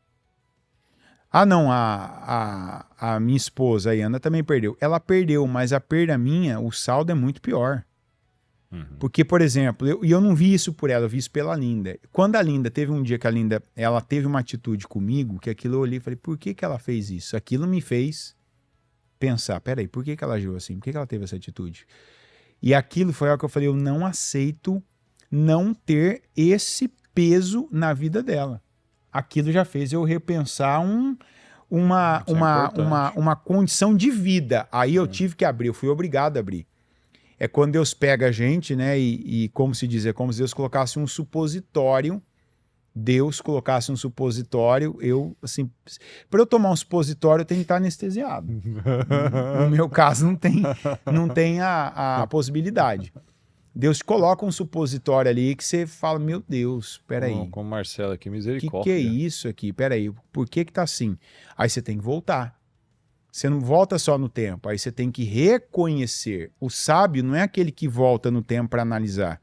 Ah, não, a minha esposa, a Ana, também perdeu. Ela perdeu, mas a perda minha, o saldo é muito pior. Porque, por exemplo, eu não vi isso por ela, eu vi isso pela Linda. Quando a Linda, teve um dia que a Linda, ela teve uma atitude comigo, que aquilo eu olhei e falei, por que ela fez isso? Aquilo me fez pensar, peraí, por que ela agiu assim? Por que ela teve essa atitude? E aquilo foi algo que eu falei, eu não aceito não ter esse peso na vida dela. Aquilo já fez eu repensar uma condição de vida. Aí eu tive que abrir, eu fui obrigado a abrir. É quando Deus pega a gente, né? E como se diz, é como se Deus colocasse um supositório. Deus colocasse um supositório, assim, para eu tomar um supositório eu tenho que estar anestesiado. No meu caso não tem a possibilidade. Deus te coloca um supositório ali que você fala, meu Deus, peraí. Com o Marcelo aqui, Que misericórdia. é isso aqui? Peraí, por que tá assim? Aí você tem que voltar. Você não volta só no tempo, aí você tem que reconhecer. O sábio não é aquele que volta no tempo para analisar.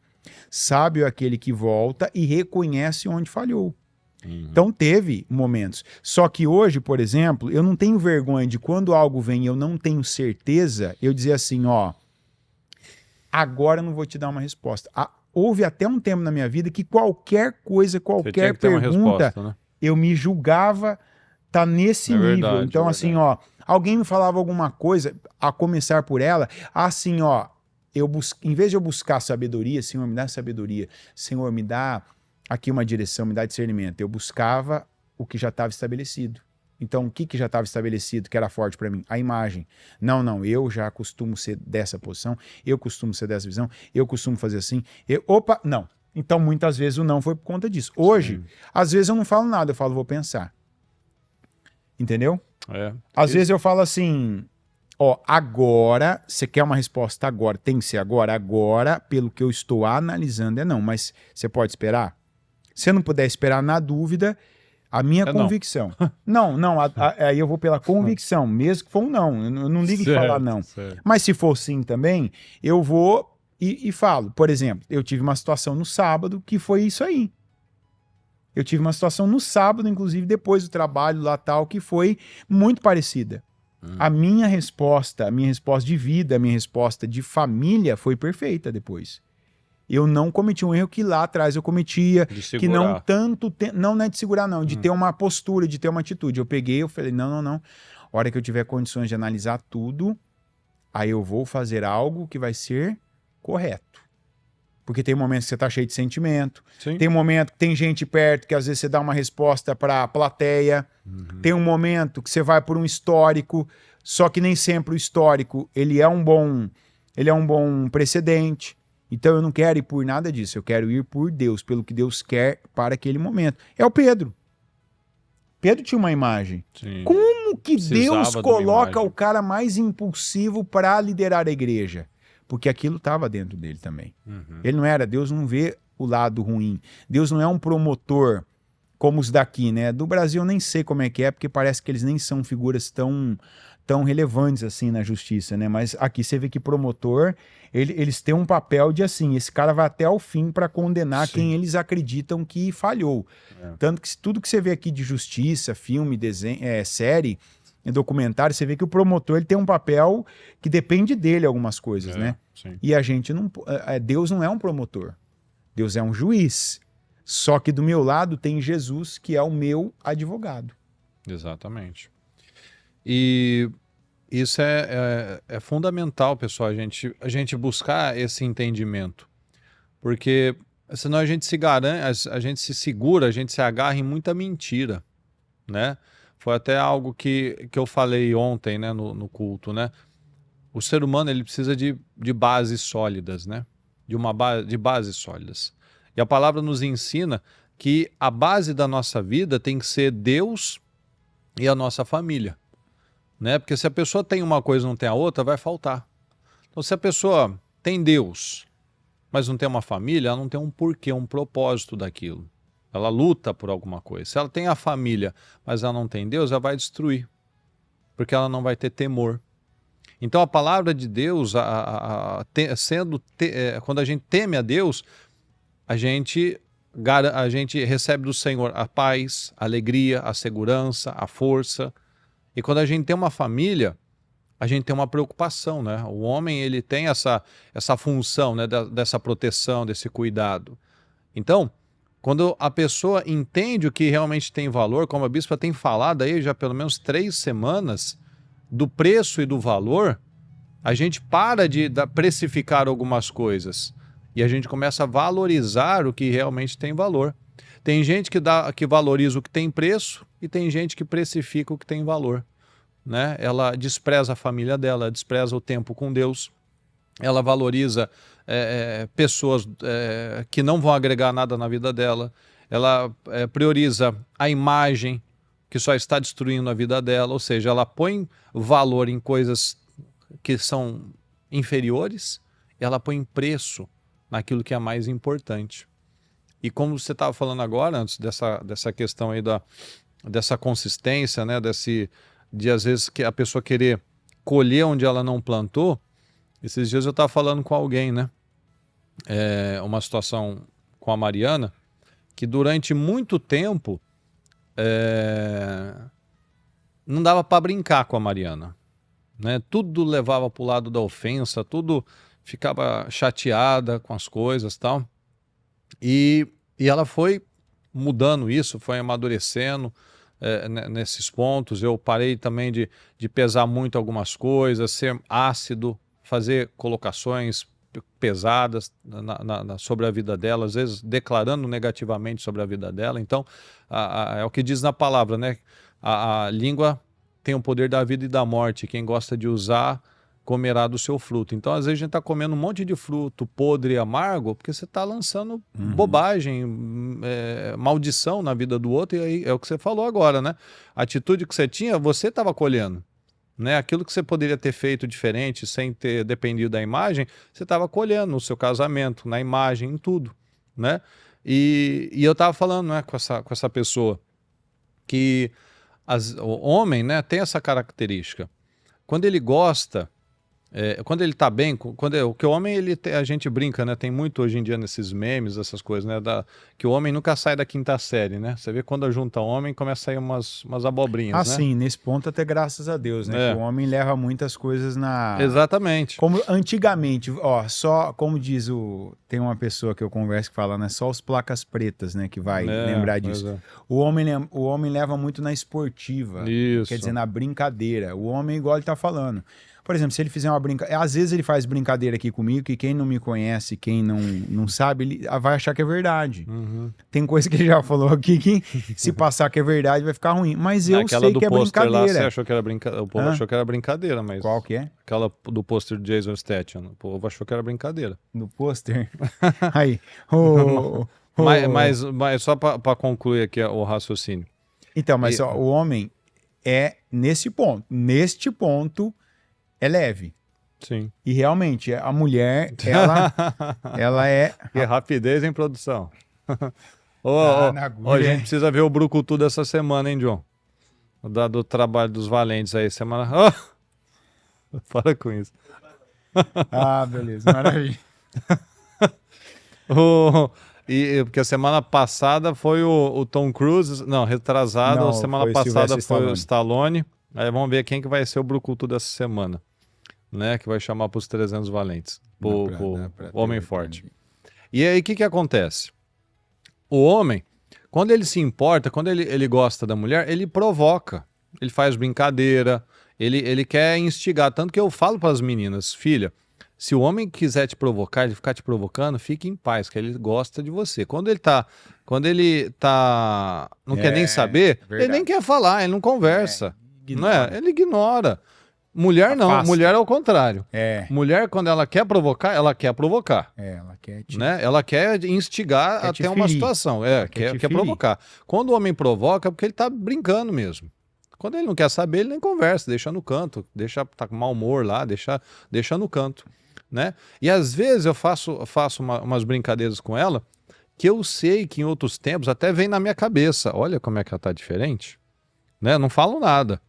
Sábio é aquele que volta e reconhece onde falhou. Então teve momentos. Só que hoje, por exemplo, eu não tenho vergonha de quando algo vem e eu não tenho certeza, eu dizer assim, ó, agora eu não vou te dar uma resposta. Houve até um tempo na minha vida que qualquer coisa, qualquer pergunta, resposta, né? eu me julgava tá nesse nível. Verdade, então assim, ó, alguém me falava alguma coisa, a começar por ela, assim, ó, em vez de eu buscar sabedoria, Senhor, me dá sabedoria, Senhor, me dá aqui uma direção, me dá discernimento. Eu buscava o que já estava estabelecido. Então, o que já estava estabelecido, que era forte para mim? A imagem. Não, eu já costumo ser dessa posição, eu costumo ser dessa visão, eu costumo fazer assim. Não. Então, muitas vezes o não foi por conta disso. Hoje, às vezes eu não falo nada, eu falo, vou pensar. Entendeu? Às vezes eu falo assim... Ó, agora, você quer uma resposta agora, tem que ser agora. Agora, pelo que eu estou analisando, é não. Mas você pode esperar? Se não puder esperar, na dúvida, a minha convicção. Não, aí eu vou pela convicção, mesmo que for um não. Eu não ligo de falar não. Certo. Mas se for sim também, eu vou e falo. Por exemplo, eu tive uma situação no sábado que foi isso aí. Eu tive uma situação no sábado, inclusive depois do trabalho lá tal, que foi muito parecida. A minha resposta de vida, a minha resposta de família foi perfeita depois. Eu não cometi um erro que lá atrás eu cometia, que não tanto não é de segurar não, de ter uma postura, de ter uma atitude. Eu peguei, eu falei, não. A hora que eu tiver condições de analisar tudo, aí eu vou fazer algo que vai ser correto. Porque tem momentos que você tá cheio de sentimento, tem momento que tem gente perto que às vezes você dá uma resposta para a plateia, tem um momento que você vai por um histórico, só que nem sempre o histórico ele é um bom precedente. Então eu não quero ir por nada disso, eu quero ir por Deus, pelo que Deus quer para aquele momento. É o Pedro. Pedro tinha uma imagem. Como que Deus coloca o cara mais impulsivo para liderar a igreja? Porque aquilo estava dentro dele também. Ele não era, Deus não vê o lado ruim. Deus não é um promotor como os daqui, né? Do Brasil eu nem sei como é que é, porque parece que eles nem são figuras tão relevantes assim na justiça, né? Mas aqui você vê que promotor, eles têm um papel de assim, esse cara vai até o fim para condenar quem eles acreditam que falhou. Tanto que tudo que você vê aqui de justiça, filme, desenho, série, documentário, você vê que o promotor ele tem um papel que depende dele algumas coisas, né? E a gente não... Deus não é um promotor. Deus é um juiz. Só que do meu lado tem Jesus, que é o meu advogado. Exatamente. E isso é fundamental, pessoal, a gente buscar esse entendimento. Porque senão a gente se garante, a gente se segura, a gente se agarra em muita mentira, né? Foi até algo que eu falei ontem, né, no culto, né? O ser humano ele precisa de bases sólidas, né? De bases sólidas. E a palavra nos ensina que a base da nossa vida tem que ser Deus e a nossa família, né? Porque se a pessoa tem uma coisa e não tem a outra, vai faltar. Então se a pessoa tem Deus, mas não tem uma família, ela não tem um porquê, um propósito daquilo. Ela luta por alguma coisa. Se ela tem a família, mas ela não tem Deus, ela vai destruir. Porque ela não vai ter temor. Então a palavra de Deus, quando a gente teme a Deus, a gente recebe do Senhor a paz, a alegria, a segurança, a força. E quando a gente tem uma família, a gente tem uma preocupação, né? O homem ele tem essa função, né? Dessa proteção, desse cuidado. Então, quando a pessoa entende o que realmente tem valor, como a bispa tem falado aí já pelo menos 3 semanas, do preço e do valor, a gente para de precificar algumas coisas e a gente começa a valorizar o que realmente tem valor. Tem gente que valoriza o que tem preço e tem gente que precifica o que tem valor, né? Ela despreza a família dela, despreza o tempo com Deus, ela valoriza pessoas que não vão agregar nada na vida dela, ela prioriza a imagem que só está destruindo a vida dela, ou seja, ela põe valor em coisas que são inferiores, ela põe preço naquilo que é mais importante. E como você estava falando agora, antes dessa questão aí dessa consistência, né, de às vezes que a pessoa querer colher onde ela não plantou, esses dias eu estava falando com alguém, né, uma situação com a Mariana, que durante muito tempo não dava para brincar com a Mariana, né? Tudo levava para o lado da ofensa, tudo ficava chateada com as coisas, tal. E ela foi mudando isso, foi amadurecendo nesses pontos. Eu parei também de pesar muito algumas coisas, ser ácido, fazer colocações pesadas sobre a vida dela, às vezes declarando negativamente sobre a vida dela. Então, é o que diz na palavra, né? A língua tem o poder da vida e da morte. Quem gosta de usar, comerá do seu fruto. Então, às vezes, a gente está comendo um monte de fruto podre e amargo porque você está lançando bobagem, maldição na vida do outro. E aí é o que você falou agora, né? A atitude que você tinha, você estava colhendo. Né? Aquilo que você poderia ter feito diferente, sem ter dependido da imagem, você estava colhendo no seu casamento, na imagem, em tudo. Né? E eu estava falando, né, com essa pessoa que o homem, né, tem essa característica. Quando ele gosta, quando ele tá bem, que o homem, a gente brinca, né? Tem muito hoje em dia nesses memes, essas coisas, né? Que o homem nunca sai da quinta série, né? Você vê quando junta homem, começa a sair umas abobrinhas, né? Sim, nesse ponto até graças a Deus, né? Que o homem leva muitas coisas na... Exatamente. Como antigamente, ó, só, como diz tem uma pessoa que eu converso que fala, né? Só os placas pretas, né? Que vai lembrar disso. O homem leva muito na esportiva. Isso. Quer dizer, na brincadeira. O homem, igual ele tá falando. Por exemplo, se ele fizer uma brincadeira... Às vezes ele faz brincadeira aqui comigo, que quem não me conhece, quem não sabe, ele vai achar que é verdade. Tem coisa que ele já falou aqui que se passar que é verdade vai ficar ruim. Mas eu sei que é brincadeira. Lá, você achou que era brincadeira? O povo achou que era brincadeira, mas... Qual que é? Aquela do pôster de Jason Statham. O povo achou que era brincadeira. No pôster? Aí. Mas só para concluir aqui o raciocínio. Então, mas o homem neste ponto, é leve. Sim. E realmente, a mulher, ela é... Que rapidez em produção. A gente precisa ver o brucutu dessa semana, hein, John? Do trabalho dos valentes aí, semana... Para com isso. Beleza, maravilha. Porque a semana passada foi o Tom Cruise, retrasado, a semana passada foi o Stallone. Aí vamos ver quem que vai ser o brucutu dessa semana, né? Que vai chamar para os 300 valentes, pro homem forte. E aí o que acontece? O homem, quando ele se importa, quando ele gosta da mulher, ele provoca, ele faz brincadeira, ele quer instigar. Tanto que eu falo para as meninas, filha, se o homem quiser te provocar, ele ficar te provocando, fique em paz, que ele gosta de você. Quando ele não quer nem saber, ele nem quer falar, ele não conversa. Não é? Ele ignora. Mulher não, Afasta. Mulher é o contrário. Mulher, quando ela quer provocar, ela quer provocar. Ela quer né? Ela quer instigar até uma situação. Quer provocar. Quando o homem provoca, é porque ele tá brincando mesmo. Quando ele não quer saber, ele nem conversa, deixa no canto, tá com mau humor lá, deixa no canto. Né? E às vezes eu faço umas brincadeiras com ela que eu sei que em outros tempos até vem na minha cabeça. Olha como é que ela tá diferente. Né? Não falo nada.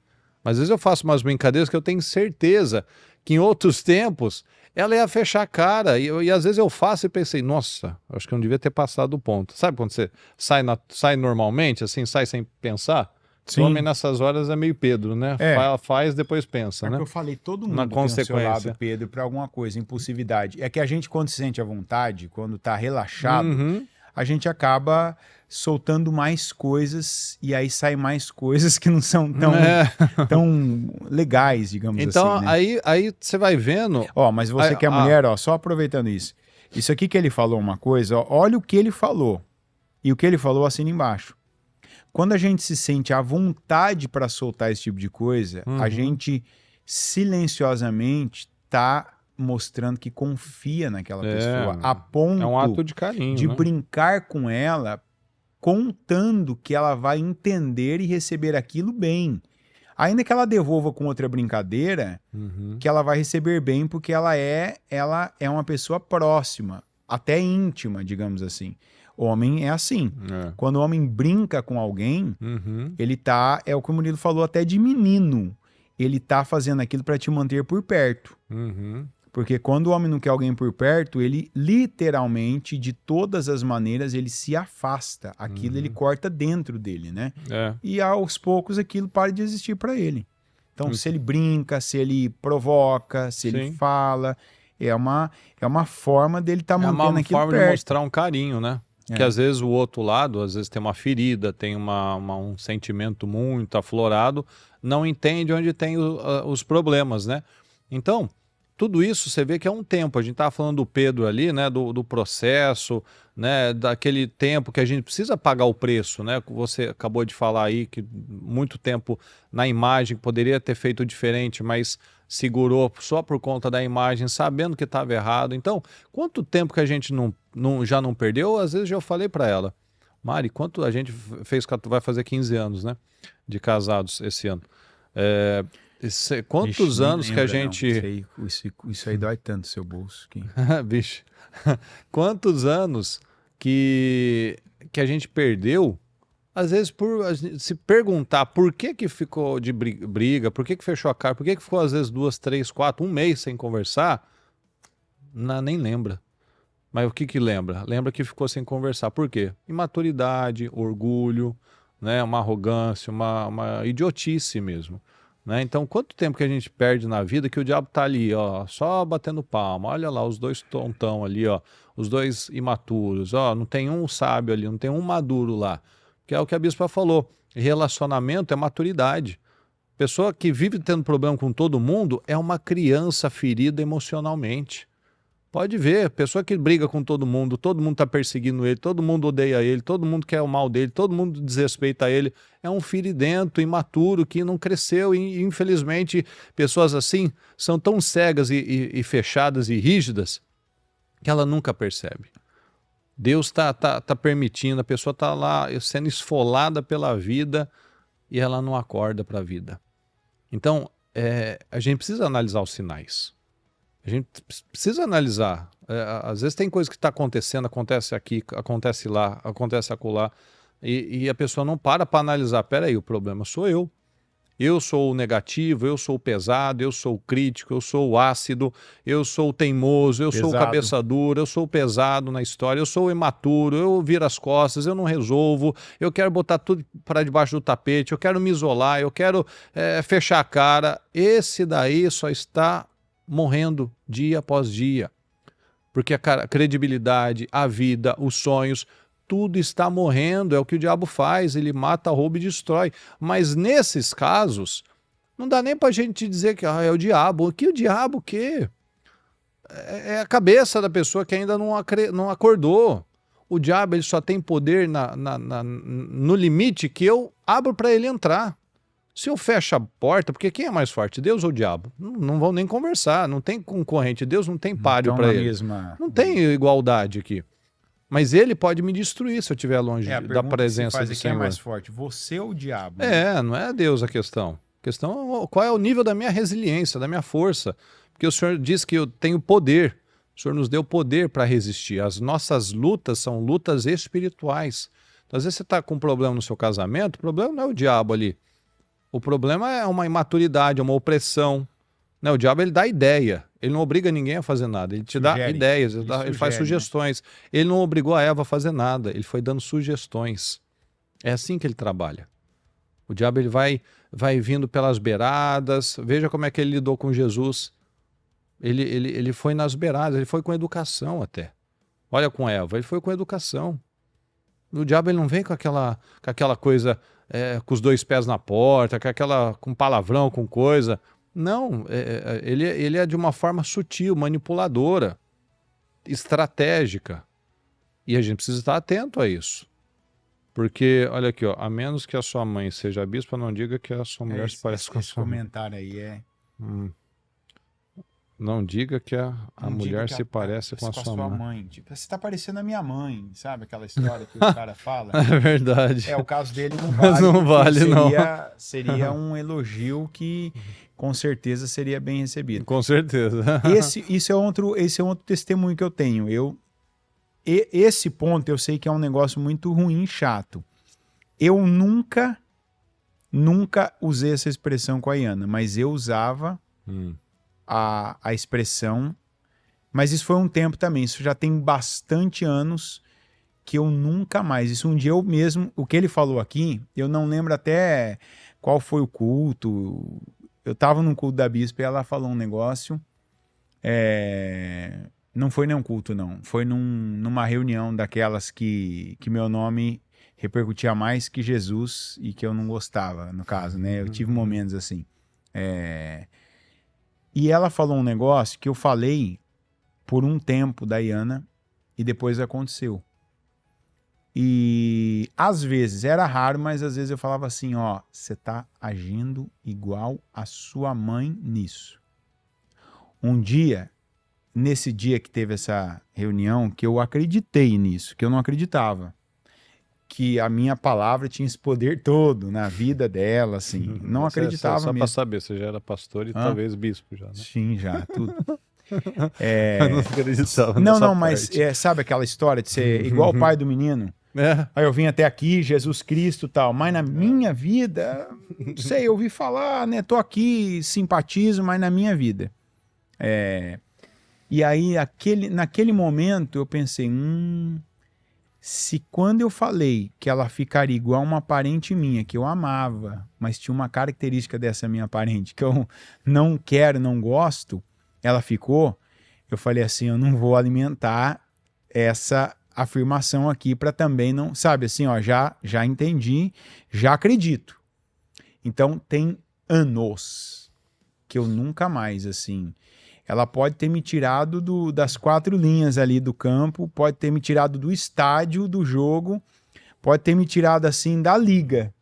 Mas às vezes eu faço umas brincadeiras que eu tenho certeza que em outros tempos ela ia fechar a cara. E às vezes eu faço e pensei, nossa, acho que eu não devia ter passado o ponto. Sabe quando você sai normalmente, assim, sai sem pensar? Sim. O homem nessas horas é meio Pedro, né? Faz, depois pensa, né? Que eu falei, todo mundo tem o seu lado Pedro para alguma coisa, impulsividade. É que a gente, quando se sente à vontade, quando tá relaxado, a gente acaba soltando mais coisas e aí sai mais coisas que não são tão legais, digamos assim. Então, né? aí você vai vendo... Mas você que é mulher, só aproveitando isso. Isso aqui que ele falou uma coisa, olha o que ele falou. E o que ele falou assina embaixo. Quando a gente se sente à vontade para soltar esse tipo de coisa, a gente silenciosamente tá mostrando que confia naquela pessoa, a ponto É um ato de carinho, de né? brincar com ela, contando que ela vai entender e receber aquilo bem. Ainda que ela devolva com outra brincadeira, Uhum. que ela vai receber bem porque ela é uma pessoa próxima, até íntima, digamos assim. Homem é assim. É. Quando o homem brinca com alguém, Uhum. ele tá, é o que o Murilo falou até de menino. Ele tá fazendo aquilo para te manter por perto. Uhum. Porque quando o homem não quer alguém por perto, ele literalmente, de todas as maneiras, ele se afasta. Aquilo ele corta dentro dele, né? É. E aos poucos aquilo para de existir para ele. Então, se ele brinca, se ele provoca, se ele Sim. fala, é uma forma dele estar É mantendo uma aquilo forma de perto. mostrar um carinho, né? É. Que às vezes o outro lado, às vezes tem uma ferida, tem um sentimento muito aflorado, não entende onde tem os problemas, né? Então, tudo isso você vê que é um tempo. A gente estava falando do Pedro ali, né? Do processo, né? Daquele tempo que a gente precisa pagar o preço, né? Você acabou de falar aí que muito tempo na imagem poderia ter feito diferente, mas segurou só por conta da imagem, sabendo que estava errado. Então, quanto tempo que a gente já não perdeu? Às vezes eu falei para ela, Mari, quanto a gente fez, vai fazer 15 anos, né? De casados esse ano. Quantos Vixe, nem anos que a lembra, não. gente... Isso aí dói tanto, seu bolso. Que... Bicho, quantos anos que a gente perdeu, às vezes por se perguntar por que ficou de briga, por que fechou a cara, por que ficou às vezes 2, 3, 4, um mês sem conversar, nem lembra. Mas o que lembra? Lembra que ficou sem conversar. Por quê? Imaturidade, orgulho, né? Uma arrogância, uma idiotice mesmo. Né? Então, quanto tempo que a gente perde na vida que o diabo tá ali, ó, só batendo palma. Olha lá, os dois tontão ali, ó, os dois imaturos, ó, não tem um sábio ali, não tem um maduro lá. Que é o que a bispa falou. Relacionamento é maturidade. Pessoa que vive tendo problema com todo mundo é uma criança ferida emocionalmente. Pode ver, pessoa que briga com todo mundo tá perseguindo ele, todo mundo odeia ele, todo mundo quer o mal dele, todo mundo desrespeita ele, é um firidento, imaturo, que não cresceu e infelizmente pessoas assim são tão cegas e fechadas e rígidas que ela nunca percebe. Deus tá permitindo, a pessoa tá lá sendo esfolada pela vida e ela não acorda para a vida. Então, a gente precisa analisar os sinais. A gente precisa analisar. Às vezes tem coisa que está acontecendo, acontece aqui, acontece lá, acontece acolá, e a pessoa não para analisar. Peraí, o problema sou eu. Eu sou o negativo, eu sou o pesado, eu sou o crítico, eu sou o ácido, eu sou o teimoso, eu sou o cabeça dura, eu sou o pesado na história, eu sou o imaturo, eu viro as costas, eu não resolvo, eu quero botar tudo para debaixo do tapete, eu quero me isolar, eu quero fechar a cara. Esse daí só está morrendo dia após dia, porque a credibilidade, a vida, os sonhos, tudo está morrendo. É o que o diabo faz, ele mata, rouba e destrói. Mas nesses casos, não dá nem pra gente dizer que é o diabo. Que o diabo o quê? É a cabeça da pessoa que ainda não acordou. O diabo ele só tem poder no limite que eu abro para ele entrar. Se eu fecho a porta, porque quem é mais forte, Deus ou o diabo? Não vão nem conversar, não tem concorrente. Deus não tem páreo para ele. Não tem igualdade aqui. Mas ele pode me destruir se eu estiver longe da presença do Senhor. Quem é mais forte, você ou o diabo? Não é Deus a questão. A questão é qual é o nível da minha resiliência, da minha força. Porque o Senhor diz que eu tenho poder. O Senhor nos deu poder para resistir. As nossas lutas são lutas espirituais. Então, às vezes você está com um problema no seu casamento, o problema não é o diabo ali. O problema é uma imaturidade, uma opressão. Né? O diabo ele dá ideia, ele não obriga ninguém a fazer nada, ele te dá ideias, ele faz sugestões. Né? Ele não obrigou a Eva a fazer nada, ele foi dando sugestões. É assim que ele trabalha. O diabo ele vai vindo pelas beiradas, veja como é que ele lidou com Jesus. Ele foi nas beiradas, ele foi com educação até. Olha com Eva, ele foi com educação. O diabo ele não vem com aquela coisa... com os dois pés na porta, com palavrão, com coisa. Não, ele é de uma forma sutil, manipuladora, estratégica. E a gente precisa estar atento a isso. Porque, olha aqui, ó, a menos que a sua mãe seja bispa, não diga que a sua mulher se parece com a sua mãe. Esse comentário aí Não diga que a Não diga mulher que se parece com a sua mãe. Tipo, você tá parecendo a minha mãe, sabe? Aquela história que o cara fala. É verdade. O caso dele não Mas vale. não vale, Seria um elogio que com certeza seria bem recebido. Com certeza. Esse é outro testemunho que eu tenho. Esse ponto eu sei que é um negócio muito ruim e chato. Eu nunca usei essa expressão com a Iana, mas eu usava a expressão. Mas isso foi um tempo também. Isso já tem bastante anos que eu nunca mais. Isso um dia eu mesmo, o que ele falou aqui, eu não lembro até qual foi o culto. Eu estava num culto da bispa e ela falou um negócio. Não foi nem um culto, não. Foi numa reunião daquelas que meu nome repercutia mais que Jesus e que eu não gostava, no caso, né? Eu tive momentos assim. E ela falou um negócio que eu falei por um tempo da Iana e depois aconteceu. E às vezes, era raro, mas às vezes eu falava assim, ó, você tá agindo igual a sua mãe nisso. Um dia, nesse dia que teve essa reunião, que eu acreditei nisso, que eu não acreditava. Que a minha palavra tinha esse poder todo na vida dela, assim. Não acreditava só mesmo. para saber, você já era pastor e talvez bispo já, né? Sim, já, tudo. Não acreditava Não, mas sabe aquela história de ser igual o pai do menino? Aí eu vim até aqui, Jesus Cristo e tal, mas na minha vida, não sei, eu ouvi falar, né? Tô aqui, simpatizo, mas na minha vida. E aí, naquele momento, eu pensei, se quando eu falei que ela ficaria igual uma parente minha, que eu amava, mas tinha uma característica dessa minha parente, que eu não quero, não gosto, ela ficou, eu falei assim, eu não vou alimentar essa afirmação aqui para também não, sabe, assim, ó, já entendi, já acredito. Então, tem anos que eu nunca mais, assim... Ela pode ter me tirado das 4 linhas ali do campo, pode ter me tirado do estádio do jogo, pode ter me tirado assim da liga,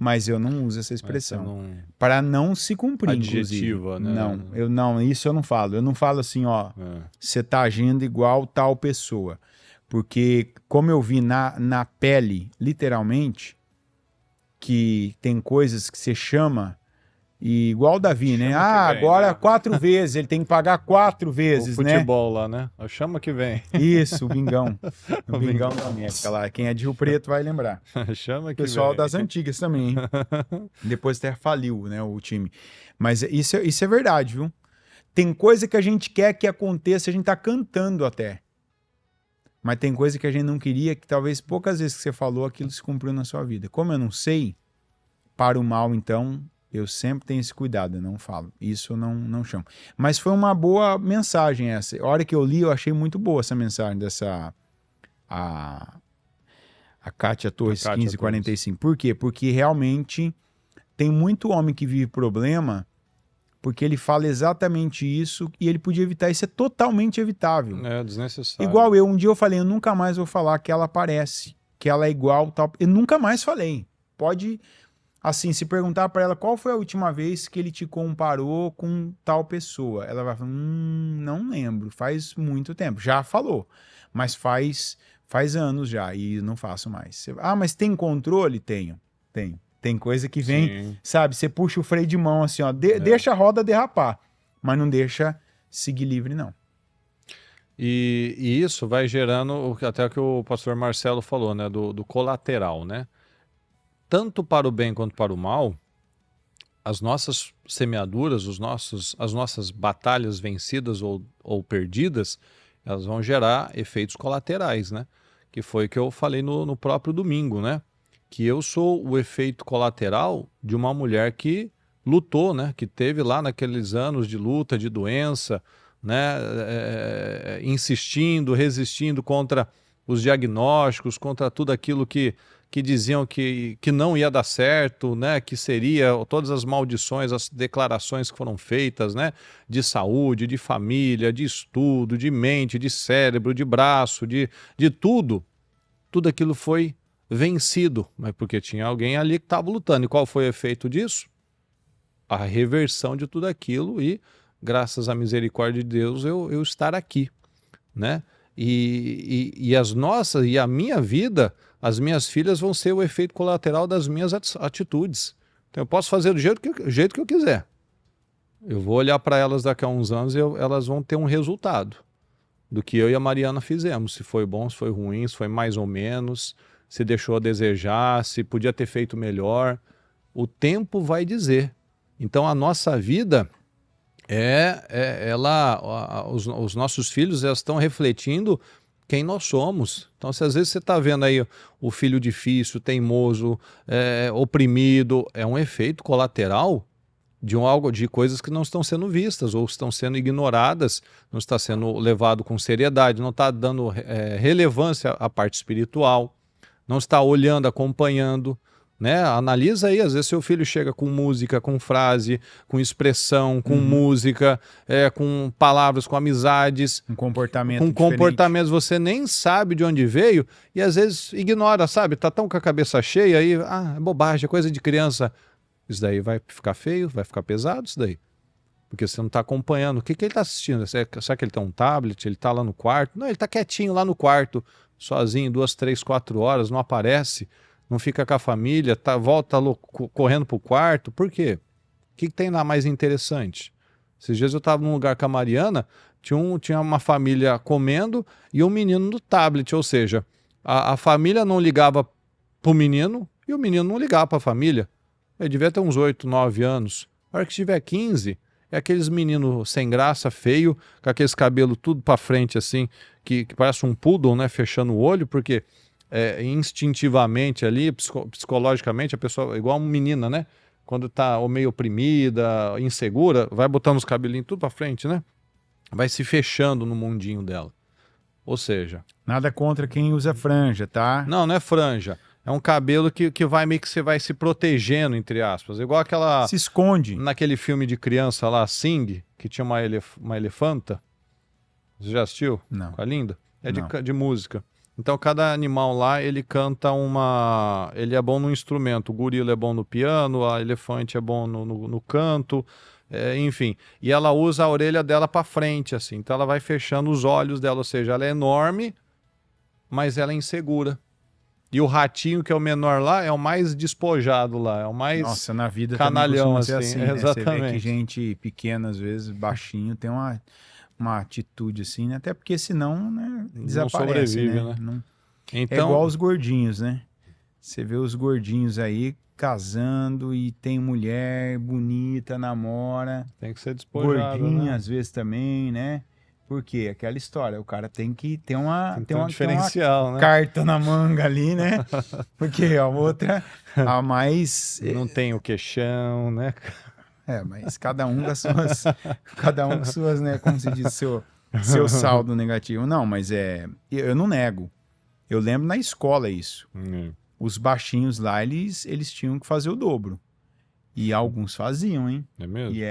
mas eu não uso essa expressão. Para não se cumprir, adjetiva, inclusive. Né? Isso eu não falo. Eu não falo assim, ó, você tá agindo igual tal pessoa. Porque como eu vi na pele, literalmente, que tem coisas que você chama... E igual o Davi, né? Agora 4 vezes, ele tem que pagar 4 vezes, o futebol lá, né? Chama que vem. Isso, o Bingão. O Bingão da América lá. Quem é de Rio Preto vai lembrar. Chama que pessoal vem. Das antigas também, hein? Depois até faliu, né, o time. Mas isso é verdade, viu? Tem coisa que a gente quer que aconteça, a gente tá cantando até. Mas tem coisa que a gente não queria, que talvez poucas vezes que você falou, aquilo se cumpriu na sua vida. Como eu não sei, para o mal, então... Eu sempre tenho esse cuidado, eu não falo. Isso eu não chamo. Mas foi uma boa mensagem essa. A hora que eu li, eu achei muito boa essa mensagem dessa... A Kátia Torres, 1545. Por quê? Porque realmente tem muito homem que vive problema porque ele fala exatamente isso e ele podia evitar. Isso é totalmente evitável. É desnecessário. Igual um dia eu falei, eu nunca mais vou falar que ela parece, que ela é igual, tal. Eu nunca mais falei. Pode... Assim, se perguntar para ela qual foi a última vez que ele te comparou com tal pessoa, ela vai falar, não lembro, faz muito tempo. Já falou, mas faz anos já e não faço mais. Mas tem controle? Tenho. Tem coisa que vem, sim, sabe, você puxa o freio de mão assim, ó, deixa a roda derrapar, mas não deixa seguir livre, não. E isso vai gerando, até o que o pastor Marcelo falou, né, do colateral, né? Tanto para o bem quanto para o mal, as nossas semeaduras, as nossas batalhas vencidas ou perdidas, elas vão gerar efeitos colaterais, né? Que foi o que eu falei no próprio domingo, né? Que eu sou o efeito colateral de uma mulher que lutou, né? Que teve lá naqueles anos de luta, de doença, né? Insistindo, resistindo contra os diagnósticos, contra tudo aquilo que diziam que não ia dar certo, né? Que seria todas as maldições, as declarações que foram feitas, né? De saúde, de família, de estudo, de mente, de cérebro, de braço, de tudo. Tudo aquilo foi vencido, mas porque tinha alguém ali que estava lutando. E qual foi o efeito disso? A reversão de tudo aquilo e graças à misericórdia de Deus, eu estar aqui, né? E a minha vida, as minhas filhas vão ser o efeito colateral das minhas atitudes. Então eu posso fazer do jeito que eu quiser. Eu vou olhar para elas daqui a uns anos e elas vão ter um resultado do que eu e a Mariana fizemos. Se foi bom, se foi ruim, se foi mais ou menos, se deixou a desejar, se podia ter feito melhor. O tempo vai dizer. Então a nossa vida, os nossos filhos estão refletindo quem nós somos. Então, se às vezes você está vendo aí o filho difícil, teimoso, oprimido, é um efeito colateral de coisas que não estão sendo vistas ou estão sendo ignoradas, não está sendo levado com seriedade, não está dando relevância à parte espiritual, não está olhando, acompanhando, né? Analisa aí, às vezes seu filho chega com música, com frase, com expressão, com música, com palavras, com amizades, Um comportamento com diferente. comportamentos, você nem sabe de onde veio e às vezes ignora, sabe? Tá tão com a cabeça cheia aí, é bobagem, é coisa de criança. Isso daí vai ficar feio, vai ficar pesado isso daí. Porque você não está acompanhando. O que ele está assistindo? Será que ele tem um tablet? Ele está lá no quarto? Não, ele está quietinho lá no quarto, sozinho, 2, 3, 4 horas, não aparece, não fica com a família, volta correndo pro quarto. Por quê? O que tem lá mais interessante? Esses dias eu estava num lugar com a Mariana, tinha uma família comendo e um menino no tablet, ou seja, a família não ligava pro menino e o menino não ligava para a família. Ele devia ter uns 8, 9 anos. A hora que tiver 15, é aqueles meninos sem graça, feio, com aqueles cabelos tudo para frente assim, que parece um poodle, né, fechando o olho, porque instintivamente ali, psicologicamente, a pessoa, igual uma menina, né, quando tá ou meio oprimida, insegura, vai botando os cabelinhos tudo para frente, né, vai se fechando no mundinho dela. Ou seja... Nada contra quem usa franja, tá? Não é franja. É um cabelo que vai meio que você vai se protegendo, entre aspas. Igual aquela... Se esconde. Naquele filme de criança lá, Sing, que tinha uma elefanta. Você já assistiu? Não. Com a Linda? É Não. de música. Então cada animal lá, ele canta uma... Ele é bom no instrumento. O gorila é bom no piano, a elefante é bom no canto, enfim. E ela usa a orelha dela para frente, assim. Então ela vai fechando os olhos dela, ou seja, ela é enorme, mas ela é insegura. E o ratinho, que é o menor lá, é o mais despojado lá, é o mais... Nossa, na vida canalhão, também costuma assim, ser assim, né? Você vê exatamente. que gente pequena, às vezes, baixinho, tem uma atitude assim, né? Até porque senão, né, desaparece, sobrevive, né? né? Não... Então, É igual os gordinhos, né? Você vê os gordinhos aí casando e tem mulher bonita, namora. tem que ser despojado, Gordinho, né? às vezes também, né? Por quê? Aquela história, o cara tem que ter uma, Tem que ter um diferencial, né? carta na manga ali, né? Porque a outra, a mais... Não tem o queixão, né? mas cada um com suas, né? Como se diz, seu saldo negativo. Não, mas eu não nego. Eu lembro na escola isso. Os baixinhos lá, eles tinham que fazer o dobro. E alguns faziam, hein? É mesmo? E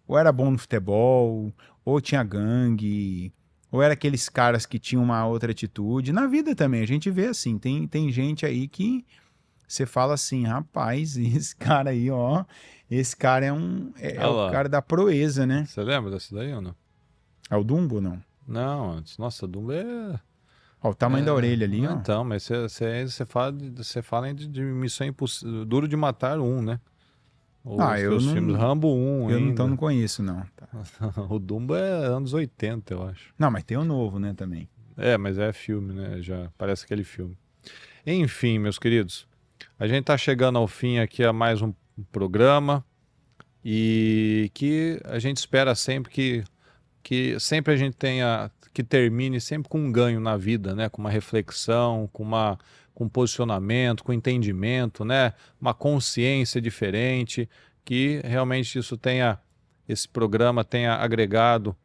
ou era bom no futebol, ou tinha gangue, ou era aqueles caras que tinham uma outra atitude. Na vida também, a gente vê assim, tem gente aí que você fala assim, rapaz, esse cara aí, ó, esse cara é o cara da proeza, né? Você lembra dessa daí ou não? É o Dumbo ou não? Não, antes. Nossa, Dumbo é... Ó, o tamanho da orelha ali, ó. Então, mas você fala de Missão Impossível, Duro de Matar 1, né? Eu não... filmes, Rambo 1 Eu ainda. então não conheço, não. Tá. O Dumbo é anos 80, eu acho. Não, mas tem o novo, né, também. Mas é filme, né? Já parece aquele filme. Enfim, meus queridos, a gente tá chegando ao fim aqui a mais um programa e que a gente espera sempre que sempre a gente tenha, que termine sempre com um ganho na vida, né? Com uma reflexão, com um posicionamento, com entendimento, né? Uma consciência diferente, que realmente esse programa tenha agregado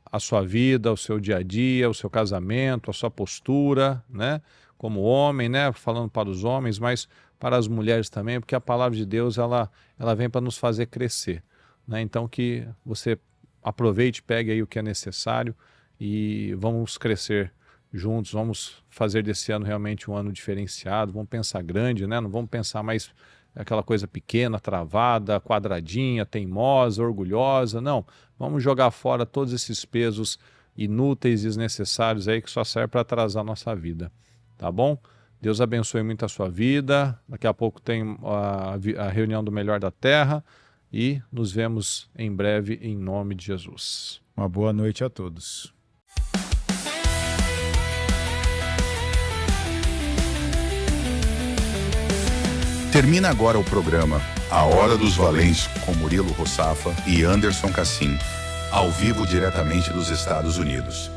a sua vida, o seu dia a dia, o seu casamento, a sua postura, né? Como homem, né? Falando para os homens, mas para as mulheres também, porque a palavra de Deus, ela vem para nos fazer crescer, né? Então que você aproveite, pegue aí o que é necessário e vamos crescer juntos, vamos fazer desse ano realmente um ano diferenciado, vamos pensar grande, né? Não vamos pensar mais aquela coisa pequena, travada, quadradinha, teimosa, orgulhosa. Não, vamos jogar fora todos esses pesos inúteis e desnecessários aí que só servem para atrasar a nossa vida, tá bom? Deus abençoe muito a sua vida. Daqui a pouco tem a reunião do Melhor da Terra e nos vemos em breve em nome de Jesus. Uma boa noite a todos. Termina agora o programa A Hora dos Valentes com Murilo Rossafa e Anderson Cassim, ao vivo diretamente dos Estados Unidos.